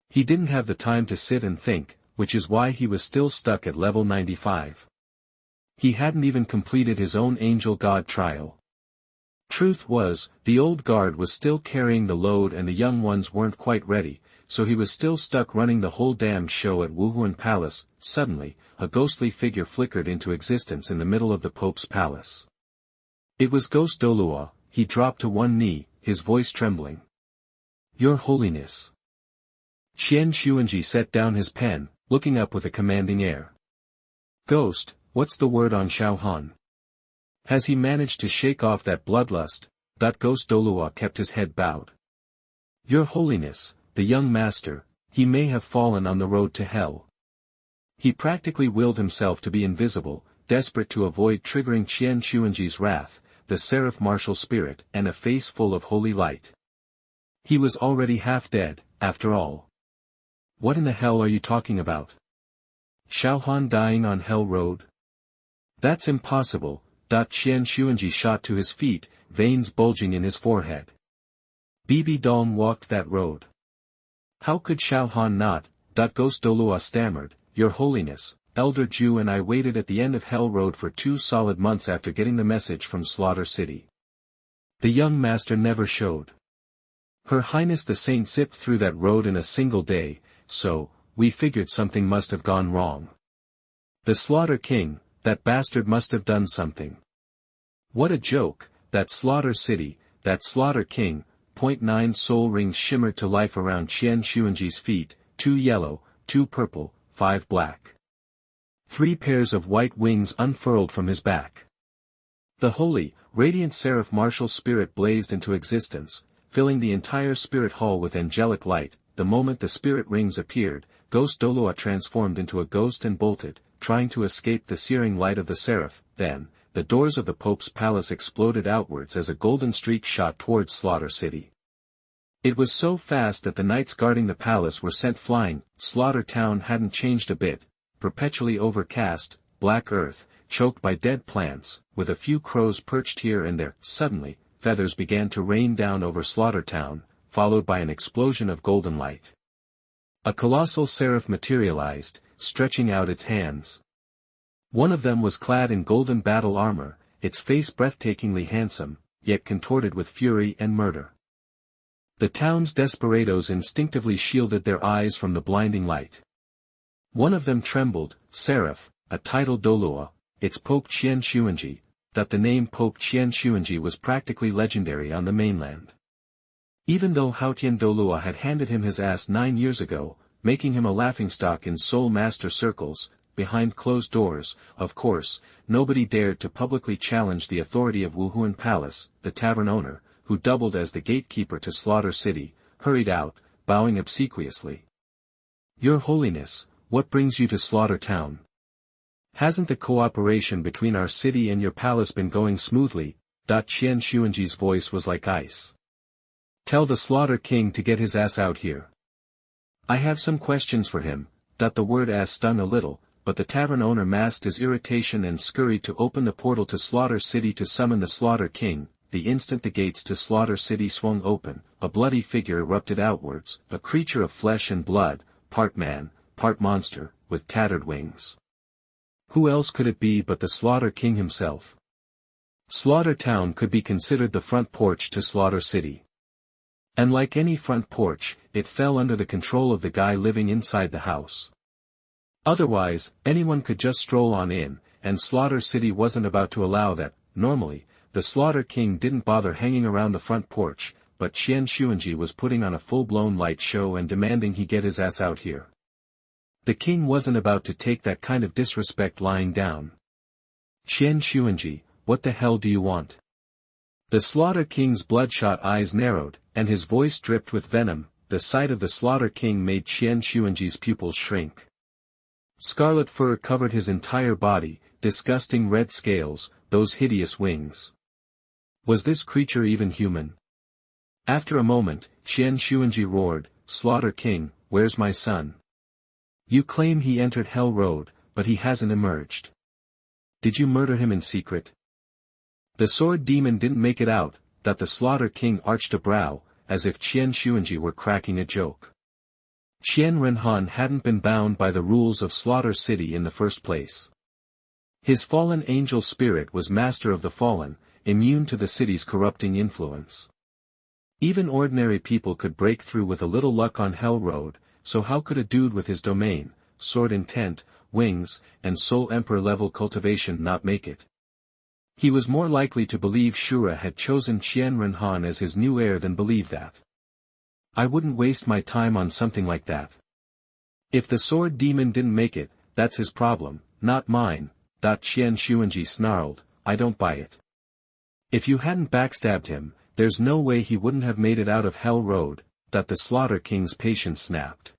A: He didn't have the time to sit and think, which is why he was still stuck at level 95. He hadn't even completed his own angel god trial. Truth was, the old guard was still carrying the load and the young ones weren't quite ready, so he was still stuck running the whole damn show at Wuhun Palace. Suddenly, a ghostly figure flickered into existence in the middle of the Pope's palace. It was Ghost Douluo. He dropped to one knee, his voice trembling. Your Holiness. Qianxunji set down his pen, looking up with a commanding air. Ghost, what's the word on Xiaohan? Has he managed to shake off that bloodlust? Ghost Douluo kept his head bowed. Your Holiness, the young master, he may have fallen on the road to hell. He practically willed himself to be invisible, desperate to avoid triggering Qianxunji's wrath, the seraph martial spirit, and a face full of holy light. He was already half dead, after all. What in the hell are you talking about? Xiaohan dying on Hell Road? That's impossible. Qianxunji shot to his feet, veins bulging in his forehead. Bibi Dong walked that road. How could Xiaohan not? Ghost Douluo stammered, Your Holiness, Elder Jew and I waited at the end of Hell Road for 2 solid months after getting the message from Slaughter City. The young master never showed. Her Highness the Saint zipped through that road in a single day, so, we figured something must have gone wrong. The Slaughter King, that bastard must have done something. What a joke, that Slaughter City, that Slaughter King. 9 soul rings shimmered to life around Qianxunji's feet, 2 yellow, 2 purple, 5 black. 3 pairs of white wings unfurled from his back. The holy, radiant seraph martial spirit blazed into existence, filling the entire spirit hall with angelic light. The moment the spirit rings appeared, Ghost Douluo transformed into a ghost and bolted, trying to escape the searing light of the seraph. Then, the doors of the Pope's palace exploded outwards as a golden streak shot towards Slaughter City. It was so fast that the knights guarding the palace were sent flying. Slaughter Town hadn't changed a bit, perpetually overcast, black earth, choked by dead plants, with a few crows perched here and there. Suddenly, feathers began to rain down over Slaughter Town, followed by an explosion of golden light. A colossal seraph materialized, stretching out its hands. One of them was clad in golden battle armor, its face breathtakingly handsome, yet contorted with fury and murder. The town's desperados instinctively shielded their eyes from the blinding light. One of them trembled, Seraph, a title Douluo, its Pope Qianxunji, that the name Pope Qianxunji was practically legendary on the mainland. Even though Haotian Douluo had handed him his ass 9 years ago, making him a laughingstock in soul master circles, behind closed doors, of course, nobody dared to publicly challenge the authority of Wuhun Palace. The tavern owner, who doubled as the gatekeeper to Slaughter City, hurried out, bowing obsequiously. Your Holiness, what brings you to Slaughter Town? Hasn't the cooperation between our city and your palace been going smoothly? Qianxunji's voice was like ice. Tell the Slaughter King to get his ass out here. I have some questions for him. The word ass stung a little, but the tavern owner masked his irritation and scurried to open the portal to Slaughter City to summon the Slaughter King. The instant the gates to Slaughter City swung open, a bloody figure erupted outwards, a creature of flesh and blood, part man, part monster, with tattered wings. Who else could it be but the Slaughter King himself? Slaughter Town could be considered the front porch to Slaughter City. And like any front porch, it fell under the control of the guy living inside the house. Otherwise, anyone could just stroll on in, and Slaughter City wasn't about to allow that. Normally, the Slaughter King didn't bother hanging around the front porch, but Qianxunji was putting on a full-blown light show and demanding he get his ass out here. The king wasn't about to take that kind of disrespect lying down. Qianxunji, what the hell do you want? The Slaughter King's bloodshot eyes narrowed, and his voice dripped with venom. The sight of the Slaughter King made Qianxunji's pupils shrink. Scarlet fur covered his entire body, disgusting red scales, those hideous wings. Was this creature even human? After a moment, Qianxunji roared, "Slaughter King, where's my son? You claim he entered Hell Road, but he hasn't emerged. Did you murder him in secret?" The sword demon didn't make it out, that the Slaughter King arched a brow, as if Qianxunji were cracking a joke. Qian Renhan hadn't been bound by the rules of Slaughter City in the first place. His fallen angel spirit was master of the fallen, immune to the city's corrupting influence. Even ordinary people could break through with a little luck on Hell Road, so how could a dude with his domain, sword intent, wings, and soul emperor level cultivation not make it? He was more likely to believe Shura had chosen Qian Renhan as his new heir than believe that. I wouldn't waste my time on something like that. If the sword demon didn't make it, that's his problem, not mine. Qianxunji snarled, I don't buy it. If you hadn't backstabbed him, there's no way he wouldn't have made it out of Hell Road. The Slaughter King's patience snapped.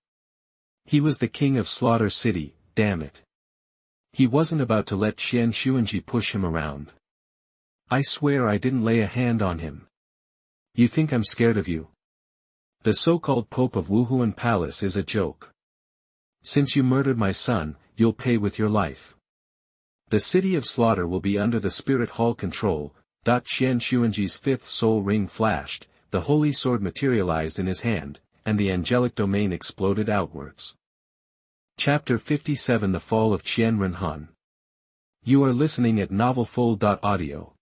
A: He was the king of Slaughter City, damn it. He wasn't about to let Qianxunji push him around. I swear I didn't lay a hand on him. You think I'm scared of you? The so-called Pope of Wuhun Palace is a joke. Since you murdered my son, you'll pay with your life. The city of Slaughter will be under the Spirit Hall control. Qianxunji's fifth soul ring flashed, the holy sword materialized in his hand, and the angelic domain exploded outwards. Chapter 57 The Fall of Qian Renhan. You are listening at NovelFold.audio.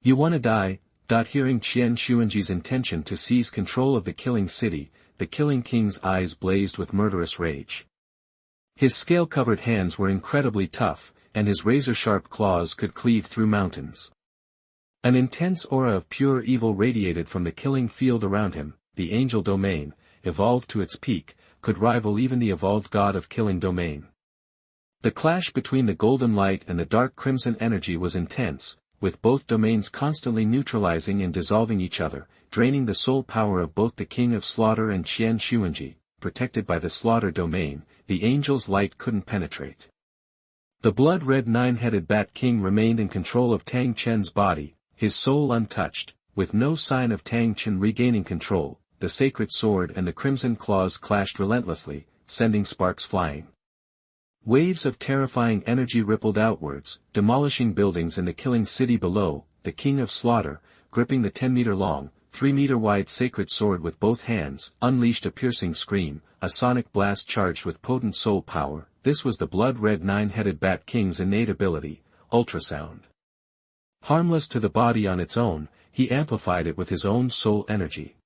A: You wanna die? Hearing Qianxunji's intention to seize control of the killing city, the killing king's eyes blazed with murderous rage. His scale-covered hands were incredibly tough, and his razor-sharp claws could cleave through mountains. An intense aura of pure evil radiated from the killing field around him. The angel domain, evolved to its peak, could rival even the evolved god of killing domain. The clash between the golden light and the dark crimson energy was intense, with both domains constantly neutralizing and dissolving each other, draining the soul power of both the King of Slaughter and Qianxunji. Protected by the Slaughter domain, the angel's light couldn't penetrate. The blood-red nine-headed Bat King remained in control of Tang Chen's body, his soul untouched, with no sign of Tang Chen regaining control. The sacred sword and the crimson claws clashed relentlessly, sending sparks flying. Waves of terrifying energy rippled outwards, demolishing buildings in the killing city below. The King of Slaughter, gripping the 10-meter-long, 3-meter-wide sacred sword with both hands, unleashed a piercing scream, a sonic blast charged with potent soul power. This was the blood-red nine-headed Bat King's innate ability, ultrasound. Harmless to the body on its own, he amplified it with his own soul energy.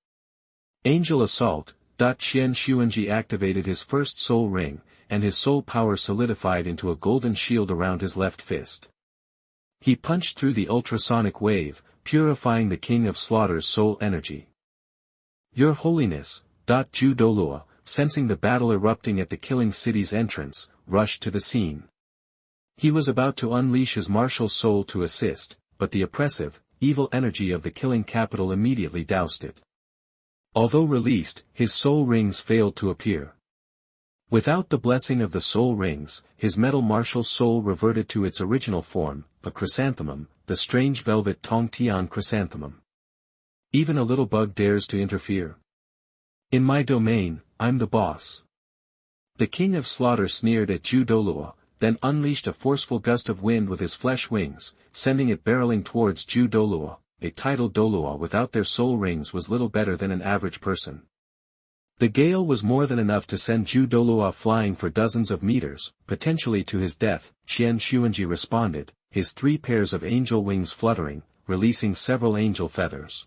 A: Angel Assault. Qianxunji activated his first soul ring, and his soul power solidified into a golden shield around his left fist. He punched through the ultrasonic wave, purifying the King of Slaughter's soul energy. Your Holiness. Douluo, sensing the battle erupting at the killing city's entrance, rushed to the scene. He was about to unleash his martial soul to assist, but the oppressive, evil energy of the killing capital immediately doused it. Although released, his soul rings failed to appear. Without the blessing of the soul rings, his metal martial soul reverted to its original form, a chrysanthemum, the strange velvet Tongtian chrysanthemum. Even a little bug dares to interfere. In my domain, I'm the boss. The King of Slaughter sneered at Douluo, then unleashed a forceful gust of wind with his flesh wings, sending it barreling towards Douluo. A titled Douluo without their soul rings was little better than an average person. The gale was more than enough to send Douluo flying for dozens of meters, potentially to his death. Qianxunji responded, his 3 pairs of angel wings fluttering, releasing several angel feathers.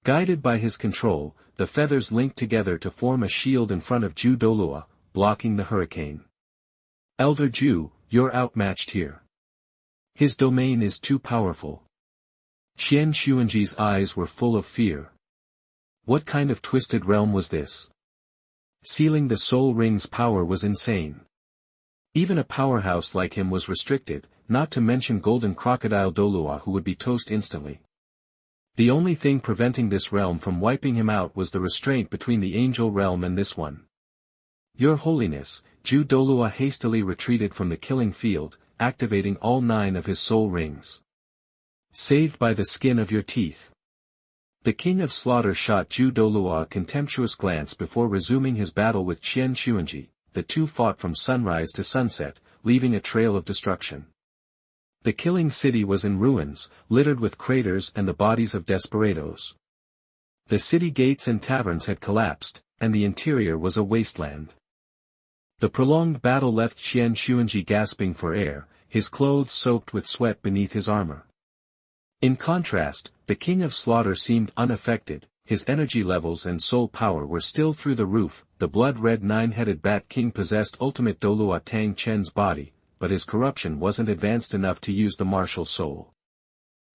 A: Guided by his control, the feathers linked together to form a shield in front of Douluo, blocking the hurricane. Elder Ju, you're outmatched here. His domain is too powerful. Qianxunji's eyes were full of fear. What kind of twisted realm was this? Sealing the soul ring's power was insane. Even a powerhouse like him was restricted, not to mention golden crocodile Douluo who would be toast instantly. The only thing preventing this realm from wiping him out was the restraint between the angel realm and this one. Your Holiness, Douluo hastily retreated from the killing field, activating all 9 of his soul rings. Saved by the skin of your teeth. The king of slaughter shot Douluo a contemptuous glance before resuming his battle with Qianxunji. The two fought from sunrise to sunset, leaving a trail of destruction. The killing city was in ruins, littered with craters and the bodies of desperados. The city gates and taverns had collapsed, and the interior was a wasteland. The prolonged battle left Qianxunji gasping for air, his clothes soaked with sweat beneath his armor. In contrast, the king of slaughter seemed unaffected, his energy levels and soul power were still through the roof. The blood-red nine-headed bat king possessed ultimate Douluo Tang Chen's body, but his corruption wasn't advanced enough to use the martial soul.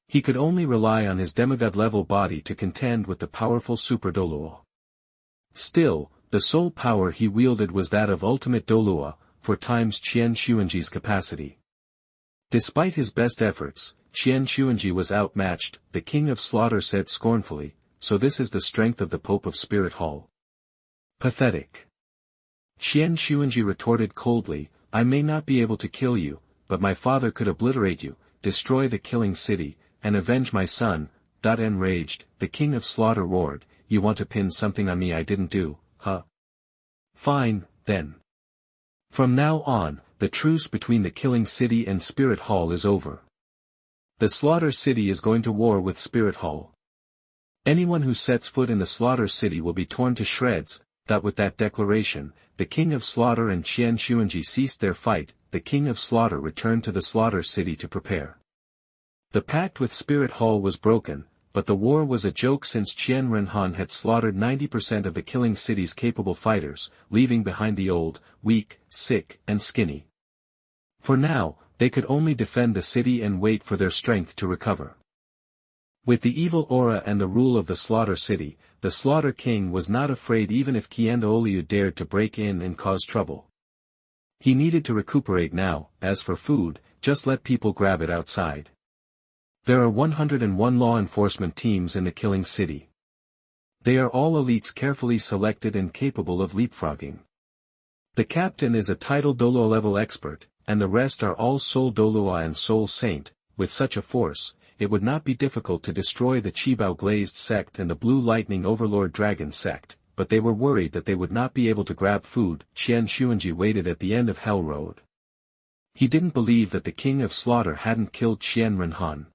A: He could only rely on his demigod-level body to contend with the powerful Super Douluo. Still, the soul power he wielded was that of ultimate Douluo, 4 times Qianxunji's capacity. Despite his best efforts, Qianxunji was outmatched, the king of slaughter said scornfully, so this is the strength of the Pope of Spirit Hall. Pathetic. Qianxunji retorted coldly, I may not be able to kill you, but my father could obliterate you, destroy the killing city, and avenge my son. Enraged, the king of slaughter roared, you want to pin something on me I didn't do, huh? Fine, then. From now on, the truce between the killing city and Spirit Hall is over. The slaughter city is going to war with Spirit Hall. Anyone who sets foot in the slaughter city will be torn to shreds. With that declaration, the king of slaughter and Qianxunji ceased their fight. The king of slaughter returned to the slaughter city to prepare. The pact with Spirit Hall was broken, but the war was a joke since Qian Renhan had slaughtered 90% of the killing city's capable fighters, leaving behind the old, weak, sick, and skinny. For now, they could only defend the city and wait for their strength to recover. With the evil aura and the rule of the slaughter city, the slaughter king was not afraid even if Douluo dared to break in and cause trouble. He needed to recuperate now. As for food, just let people grab it outside. There are 101 law enforcement teams in the killing city. They are all elites carefully selected and capable of leapfrogging. The captain is a titled Douluo level expert, and the rest are all Soul Douluo and Soul Saint. With such a force, it would not be difficult to destroy the Qibao Glazed sect and the Blue Lightning Overlord Dragon sect, but they were worried that they would not be able to grab food. Qianxunji waited at the end of Hell Road. He didn't believe that the king of slaughter hadn't killed Qian Renhan.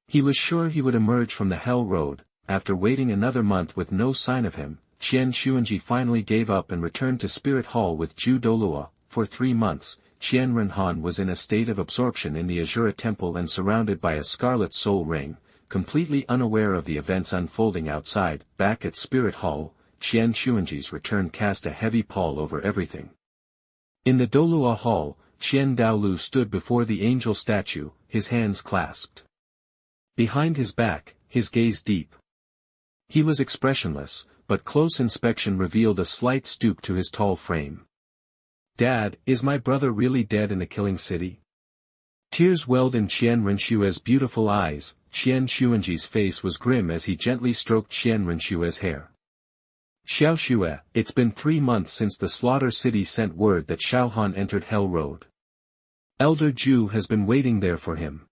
A: He was sure he would emerge from the Hell Road. After waiting another month with no sign of him, Qianxunji finally gave up and returned to Spirit Hall with Douluo. For 3 months, Qian Renhan was in a state of absorption in the Azura Temple and surrounded by a scarlet soul ring, completely unaware of the events unfolding outside. Back at Spirit Hall, Qianxunji's return cast a heavy pall over everything. In the Douluo Hall, DouluoDalu stood before the angel statue, his hands clasped. Behind his back, his gaze deep. He was expressionless, but close inspection revealed a slight stoop to his tall frame. Dad, is my brother really dead in the killing city? Tears welled in Qianrenxue's beautiful eyes. Qianxunji's face was grim as he gently stroked Qianrenxue's hair. Xiaoxue, it's been 3 months since the slaughter city sent word that Xiaohan entered Hell Road. Elder Ju has been waiting there for him.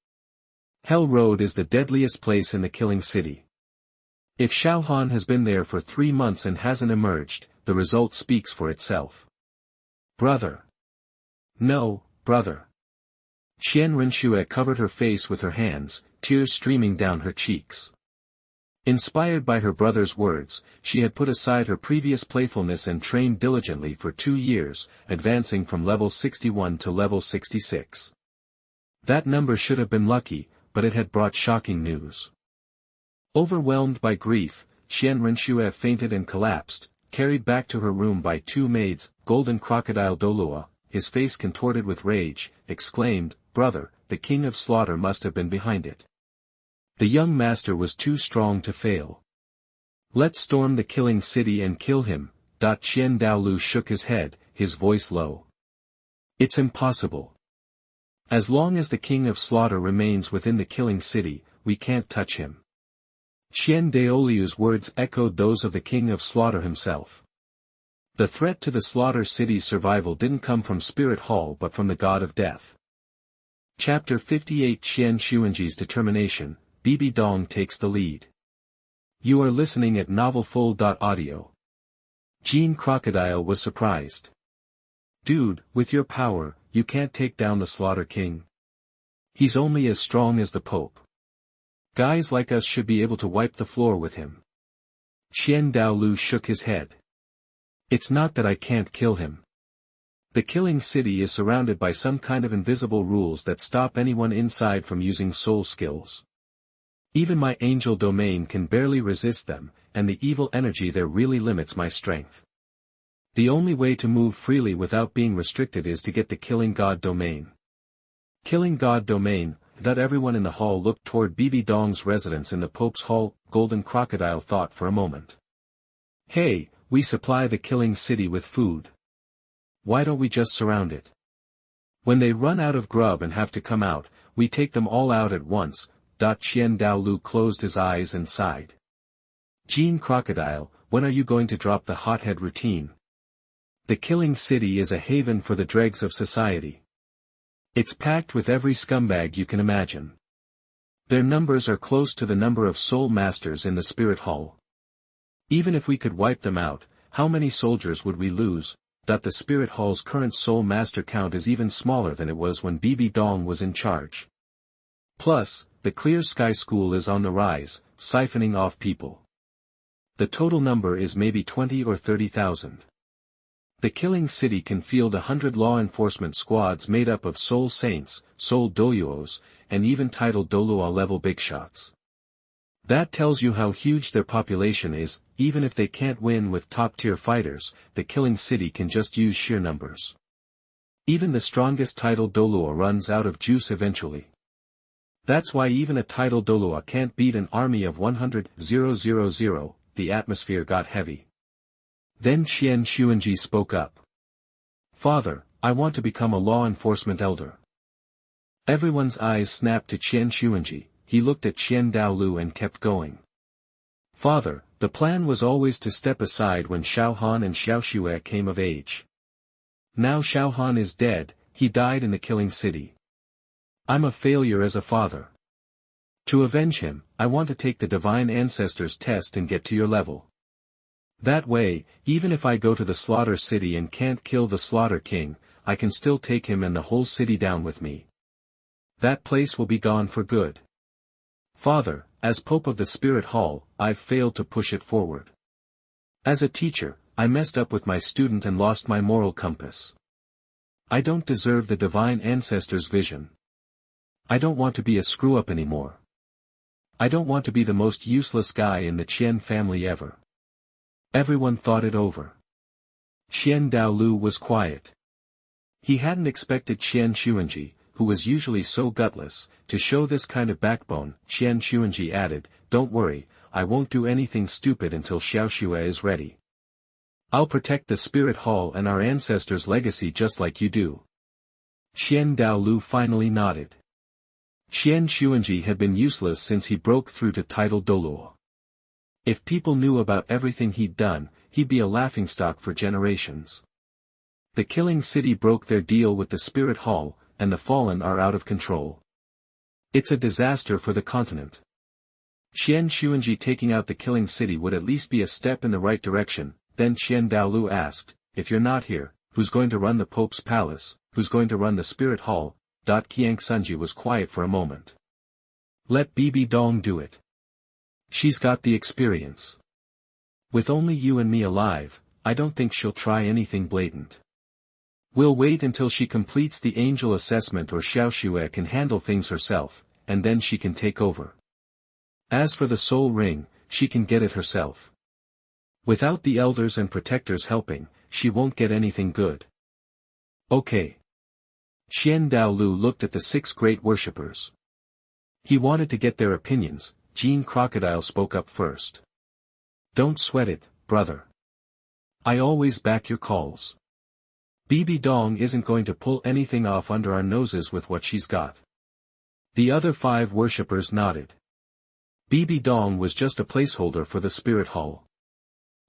A: Hell Road is the deadliest place in the killing city. If Xiaohan has been there for 3 months and hasn't emerged, the result speaks for itself. Brother. No, brother. Qianrenxue covered her face with her hands, tears streaming down her cheeks. Inspired by her brother's words, she had put aside her previous playfulness and trained diligently for 2 years, advancing from level 61 to level 66. That number should have been lucky, but it had brought shocking news. Overwhelmed by grief, Qianrenxue fainted and collapsed, carried back to her room by 2 maids. Golden Crocodile Douluo, his face contorted with rage, exclaimed, "Brother, the king of slaughter must have been behind it. The young master was too strong to fail. Let's storm the killing city and kill him." Douluo shook his head, his voice low. "It's impossible. As long as the king of slaughter remains within the killing city, we can't touch him." Douluo's words echoed those of the king of slaughter himself. The threat to the slaughter city's survival didn't come from Spirit Hall but from the god of death. Chapter 58 Qianxunji's determination, Bibi Dong takes the lead. You are listening at NovelFold.audio. Jean Crocodile was surprised. Dude, with your power, you can't take down the Slaughter King. He's only as strong as the Pope. Guys like us should be able to wipe the floor with him. Douluo shook his head. It's not that I can't kill him. The killing city is surrounded by some kind of invisible rules that stop anyone inside from using soul skills. Even my angel domain can barely resist them, and the evil energy there really limits my strength. The only way to move freely without being restricted is to get the Killing God domain. Killing God domain, that everyone in the hall looked toward Bibi Dong's residence in the Pope's Hall. Golden Crocodile thought for a moment. Hey, we supply the killing city with food. Why don't we just surround it? When they run out of grub and have to come out, we take them all out at once. Douluo closed his eyes and sighed. Jean Crocodile, when are you going to drop the hothead routine? The killing city is a haven for the dregs of society. It's packed with every scumbag you can imagine. Their numbers are close to the number of soul masters in the spirit hall. Even if we could wipe them out, how many soldiers would we lose? The spirit hall's current soul master count is even smaller than it was when Bibi Dong was in charge. Plus, the Clear Sky School is on the rise, siphoning off people. The total number is maybe 20 or 30,000. The killing city can field 100 law enforcement squads made up of soul saints, soul douluos, and even titled Douluo level big shots. That tells you how huge their population is. Even if they can't win with top-tier fighters, the killing city can just use sheer numbers. Even the strongest titled Douluo runs out of juice eventually. That's why even a titled Douluo can't beat an army of 100,000. The atmosphere got heavy. Then Qianxunji spoke up. Father, I want to become a law enforcement elder. Everyone's eyes snapped to Qianxunji. He looked at Douluo and kept going. Father, the plan was always to step aside when Xiaohan and Xiaoxue came of age. Now Xiaohan is dead, he died in the killing city. I'm a failure as a father. To avenge him, I want to take the divine ancestors test and get to your level. That way, even if I go to the slaughter city and can't kill the Slaughter King, I can still take him and the whole city down with me. That place will be gone for good. Father, as Pope of the Spirit Hall, I've failed to push it forward. As a teacher, I messed up with my student and lost my moral compass. I don't deserve the divine ancestors' vision. I don't want to be a screw-up anymore. I don't want to be the most useless guy in the Qian family ever. Everyone thought it over. Douluo was quiet. He hadn't expected Qianxunji, who was usually so gutless, to show this kind of backbone. Qianxunji added, Don't worry, I won't do anything stupid until Xiaoxue is ready. I'll protect the Spirit Hall and our ancestors' legacy just like you do. Douluo finally nodded. Qianxunji had been useless since he broke through to title Douluo. If people knew about everything he'd done, he'd be a laughingstock for generations. The killing city broke their deal with the Spirit Hall, and the Fallen are out of control. It's a disaster for the continent. Qianxunji taking out the killing city would at least be a step in the right direction. Then Douluo asked, if you're not here, who's going to run the Pope's palace, who's going to run the Spirit Hall? Qianxunji was quiet for a moment. Let Bibi Dong do it. She's got the experience. With only you and me alive, I don't think she'll try anything blatant. We'll wait until she completes the angel assessment or Xiaoxue can handle things herself, and then she can take over. As for the soul ring, she can get it herself. Without the elders and protectors helping, she won't get anything good. Okay. Douluo looked at the 6 great worshippers. He wanted to get their opinions. Jean Crocodile spoke up first. Don't sweat it, brother. I always back your calls. Bibi Dong isn't going to pull anything off under our noses with what she's got. The other 5 worshippers nodded. Bibi Dong was just a placeholder for the Spirit Hall.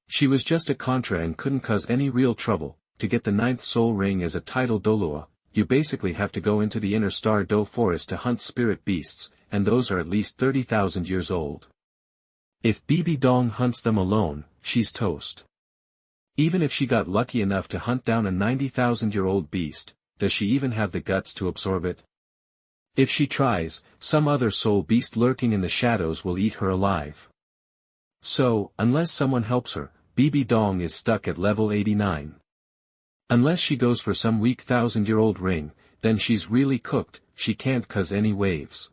A: She was just a contra and couldn't cause any real trouble. To get the 9th soul ring as a title Douluo, you basically have to go into the inner Star Do forest to hunt spirit beasts, and those are at least 30,000 years old. If Bibi Dong hunts them alone, she's toast. Even if she got lucky enough to hunt down a 90,000-year-old beast, does she even have the guts to absorb it? If she tries, some other soul beast lurking in the shadows will eat her alive. So, unless someone helps her, Bibi Dong is stuck at level 89. Unless she goes for some weak 1,000-year-old ring, then she's really cooked, she can't cause any waves.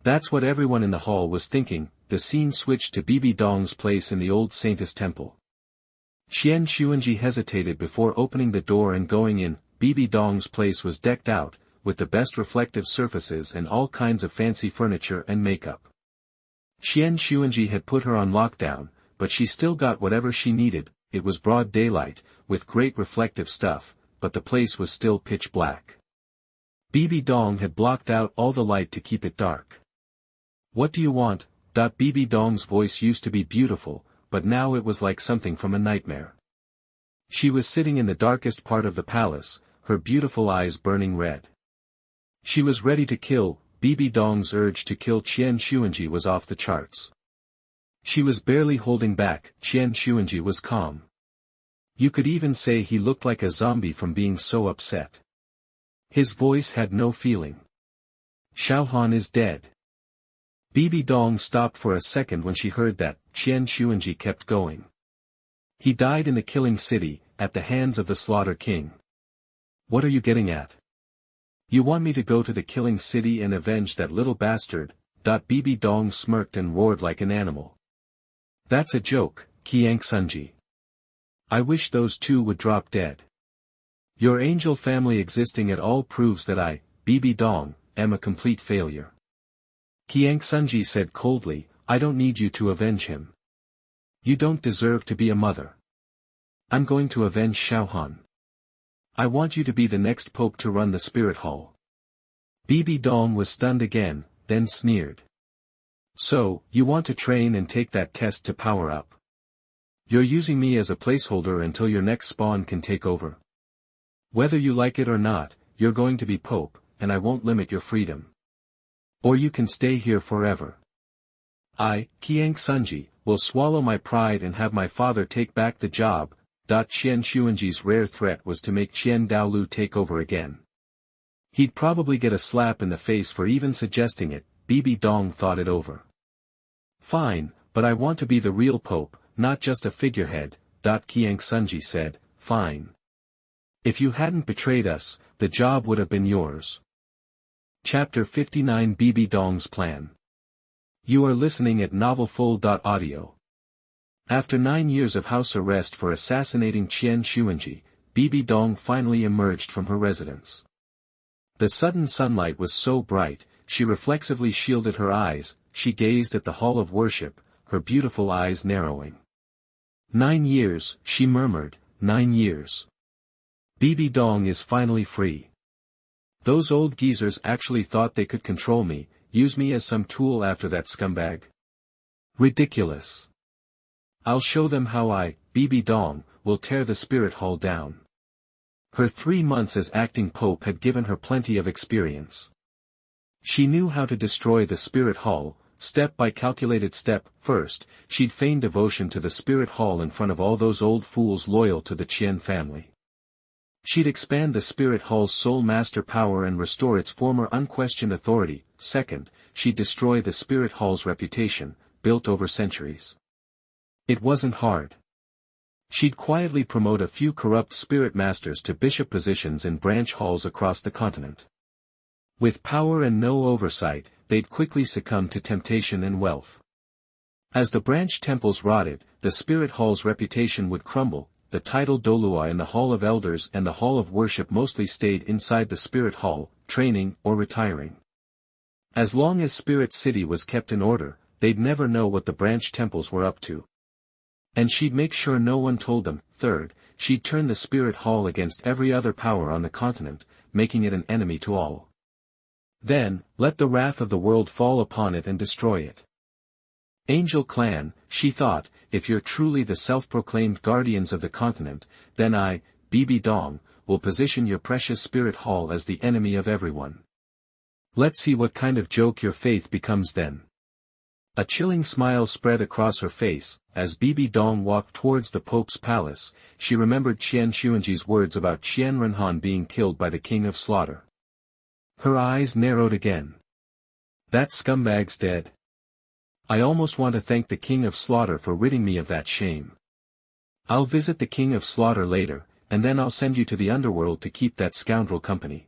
A: That's what everyone in the hall was thinking. The scene switched to Bibi Dong's place in the old Saintess temple. Qianxunji hesitated before opening the door and going in. Bibi Dong's place was decked out, with the best reflective surfaces and all kinds of fancy furniture and makeup. Qianxunji had put her on lockdown, but she still got whatever she needed. It was broad daylight, with great reflective stuff, but the place was still pitch black. Bibi Dong had blocked out all the light to keep it dark. "What do you want?" Bibi Dong's voice used to be beautiful, but now it was like something from a nightmare. She was sitting in the darkest part of the palace, her beautiful eyes burning red. She was ready to kill. Bibi Dong's urge to kill Qianxunji was off the charts. She was barely holding back. Qianxunji was calm. You could even say he looked like a zombie from being so upset. His voice had no feeling. "Xiaohan is dead." Bibi Dong stopped for a second when she heard that. Qianxunji kept going. "He died in the killing city, at the hands of the Slaughter King." "What are you getting at? You want me to go to the killing city and avenge that little bastard?" Bibi Dong smirked and roared like an animal. "That's a joke, Qianxunji. I wish those two would drop dead. Your angel family existing at all proves that I, Bibi Dong, am a complete failure." Qianxunji said coldly, "I don't need you to avenge him. You don't deserve to be a mother. I'm going to avenge Xiaohan. I want you to be the next pope to run the spirit hall." Bibi Dong was stunned again, then sneered. "So, you want to train and take that test to power up? You're using me as a placeholder until your next spawn can take over. Whether you like it or not, you're going to be pope, and I won't limit your freedom. Or you can stay here forever. I, Qianxunji, will swallow my pride and have my father take back the job." Qianxunji's rare threat was to make DouluoDalu take over again. He'd probably get a slap in the face for even suggesting it. Bibi Dong thought it over. "Fine, but I want to be the real pope, not just a figurehead." Qianxunji said, "Fine. If you hadn't betrayed us, the job would have been yours." Chapter 59 Bibi Dong's Plan. You are listening at NovelFull.audio. After 9 years of house arrest for assassinating Qianxunji, Bibi Dong finally emerged from her residence. The sudden sunlight was so bright, she reflexively shielded her eyes. She gazed at the hall of worship, her beautiful eyes narrowing. 9 years, she murmured, 9 years. Bibi Dong is finally free. Those old geezers actually thought they could control me, use me as some tool after that scumbag. Ridiculous. I'll show them how I, Bibi Dong, will tear the spirit hall down. Her 3 months as acting pope had given her plenty of experience. She knew how to destroy the spirit hall, step by calculated step. First, she'd feign devotion to the spirit hall in front of all those old fools loyal to the Qian family. She'd expand the spirit hall's sole master power and restore its former unquestioned authority. Second, she'd destroy the spirit hall's reputation, built over centuries. It wasn't hard. She'd quietly promote a few corrupt spirit masters to bishop positions in branch halls across the continent. With power and no oversight, they'd quickly succumb to temptation and wealth. As the branch temples rotted, the spirit hall's reputation would crumble. The title Douluo in the Hall of Elders and the Hall of Worship mostly stayed inside the Spirit Hall, training or retiring. As long as Spirit City was kept in order, they'd never know what the branch temples were up to. And she'd make sure no one told them. Third, she'd turn the Spirit Hall against every other power on the continent, making it an enemy to all. Then, let the wrath of the world fall upon it and destroy it. Angel Clan, she thought, if you're truly the self-proclaimed guardians of the continent, then I, Bibi Dong, will position your precious spirit hall as the enemy of everyone. Let's see what kind of joke your faith becomes then. A chilling smile spread across her face. As Bibi Dong walked towards the Pope's palace, she remembered Qianxunji's words about Qian Renhan being killed by the King of Slaughter. Her eyes narrowed again. That scumbag's dead. I almost want to thank the King of Slaughter for ridding me of that shame. I'll visit the King of Slaughter later, and then I'll send you to the underworld to keep that scoundrel company.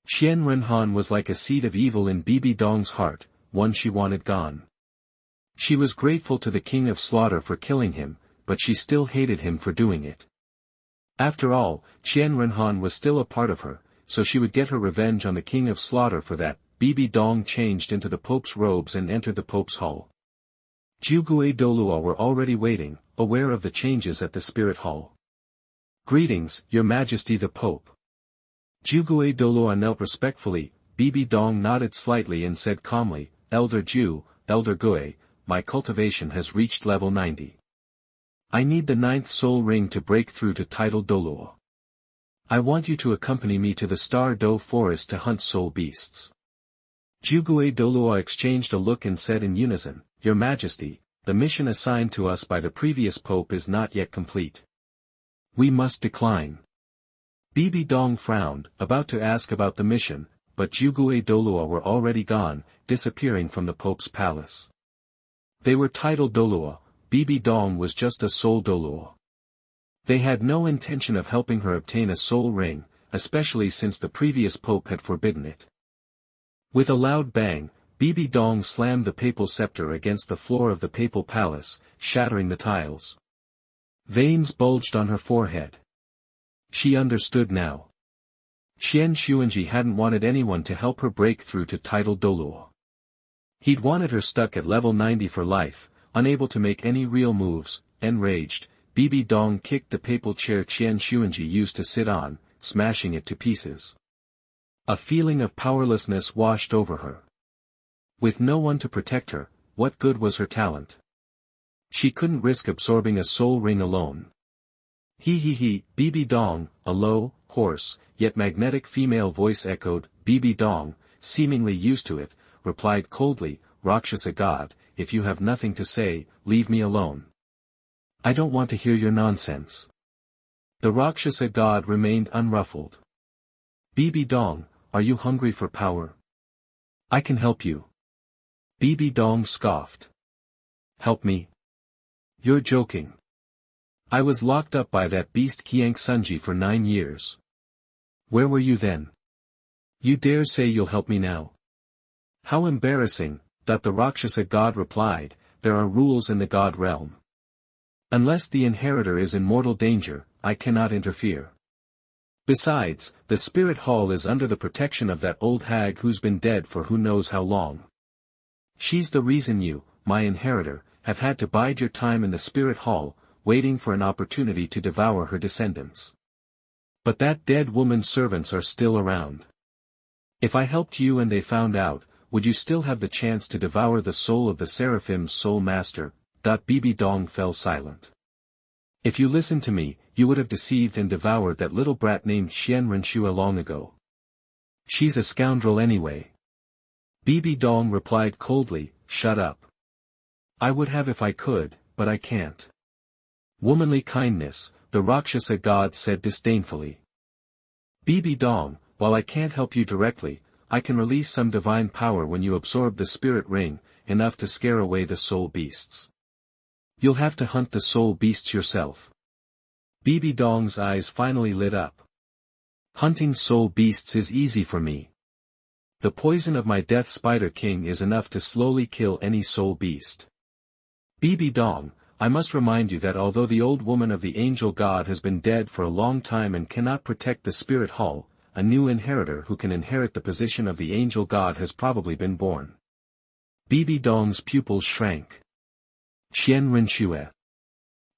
A: Qian Renhan was like a seed of evil in Bibi Dong's heart, one she wanted gone. She was grateful to the King of Slaughter for killing him, but she still hated him for doing it. After all, Qian Renhan was still a part of her, so she would get her revenge on the King of Slaughter for that. Bibi Dong changed into the Pope's robes and entered the Pope's hall. DouluoDalu were already waiting, aware of the changes at the Spirit Hall. Greetings, Your Majesty the Pope. DouluoDalu knelt respectfully. Bibi Dong nodded slightly and said calmly, Elder Ju, Elder Gui, my cultivation has reached level 90. I need the 9th soul ring to break through to title Douluo. I want you to accompany me to the Star Do forest to hunt soul beasts. DouluoDalu exchanged a look and said in unison, Your Majesty, the mission assigned to us by the previous Pope is not yet complete. We must decline. Bibi Dong frowned, about to ask about the mission, but DouluoDalu were already gone, disappearing from the Pope's palace. They were titled Douluo. Bibi Dong was just a soul Douluo. They had no intention of helping her obtain a soul ring, especially since the previous Pope had forbidden it. With a loud bang, Bibi Dong slammed the papal scepter against the floor of the papal palace, shattering the tiles. Veins bulged on her forehead. She understood now. Qianxunji hadn't wanted anyone to help her break through to title Douluo. He'd wanted her stuck at level 90 for life, unable to make any real moves. Enraged, Bibi Dong kicked the papal chair Qianxunji used to sit on, smashing it to pieces. A feeling of powerlessness washed over her. With no one to protect her, what good was her talent? She couldn't risk absorbing a soul ring alone. Bibi Dong, a low, hoarse, yet magnetic female voice echoed. Bibi Dong, seemingly used to it, replied coldly, Rakshasa God, if you have nothing to say, leave me alone. I don't want to hear your nonsense. The Rakshasa God remained unruffled. Bibi Dong, are you hungry for power? I can help you. Bibi Dong scoffed. Help me? You're joking. I was locked up by that beast Qianxunji for 9 years. Where were you then? You dare say you'll help me now? How embarrassing, that the Rakshasa God replied, there are rules in the God realm. Unless the inheritor is in mortal danger, I cannot interfere. Besides, the spirit hall is under the protection of that old hag who's been dead for who knows how long. She's the reason you, my inheritor, have had to bide your time in the spirit hall, waiting for an opportunity to devour her descendants. But that dead woman's servants are still around. If I helped you and they found out, would you still have the chance to devour the soul of the Seraphim's soul master? Bibi Dong fell silent. If you listened to me, you would have deceived and devoured that little brat named Qianrenxue long ago. She's a scoundrel anyway. Bibi Dong replied coldly, shut up. I would have if I could, but I can't. Womanly kindness, the Rakshasa God said disdainfully. Bibi Dong, while I can't help you directly, I can release some divine power when you absorb the spirit ring, enough to scare away the soul beasts. You'll have to hunt the soul beasts yourself. Bibi Dong's eyes finally lit up. Hunting soul beasts is easy for me. The poison of my Death Spider King is enough to slowly kill any soul beast. Bibi Dong, I must remind you that although the old woman of the angel god has been dead for a long time and cannot protect the spirit hall, a new inheritor who can inherit the position of the angel god has probably been born. Bibi Dong's pupils shrank. Qianrenxue.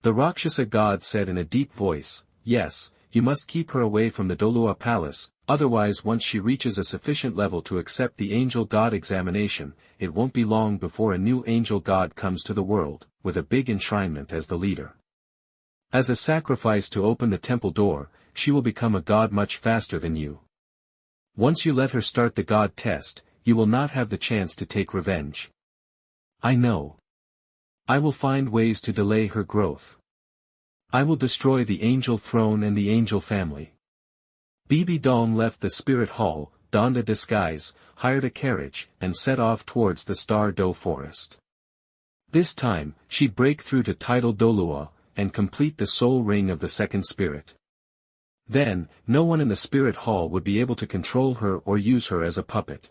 A: The Rakshasa god said in a deep voice, yes, you must keep her away from the Douluo palace, otherwise once she reaches a sufficient level to accept the angel god examination, it won't be long before a new angel god comes to the world, with a big enshrinement as the leader. As a sacrifice to open the temple door, she will become a god much faster than you. Once you let her start the god test, you will not have the chance to take revenge. I know. I will find ways to delay her growth. I will destroy the angel throne and the angel family. Bibi Dong left the spirit hall, donned a disguise, hired a carriage, and set off towards the Star Do forest. This time, she'd break through to title Douluo, and complete the soul ring of the second spirit. Then, no one in the spirit hall would be able to control her or use her as a puppet.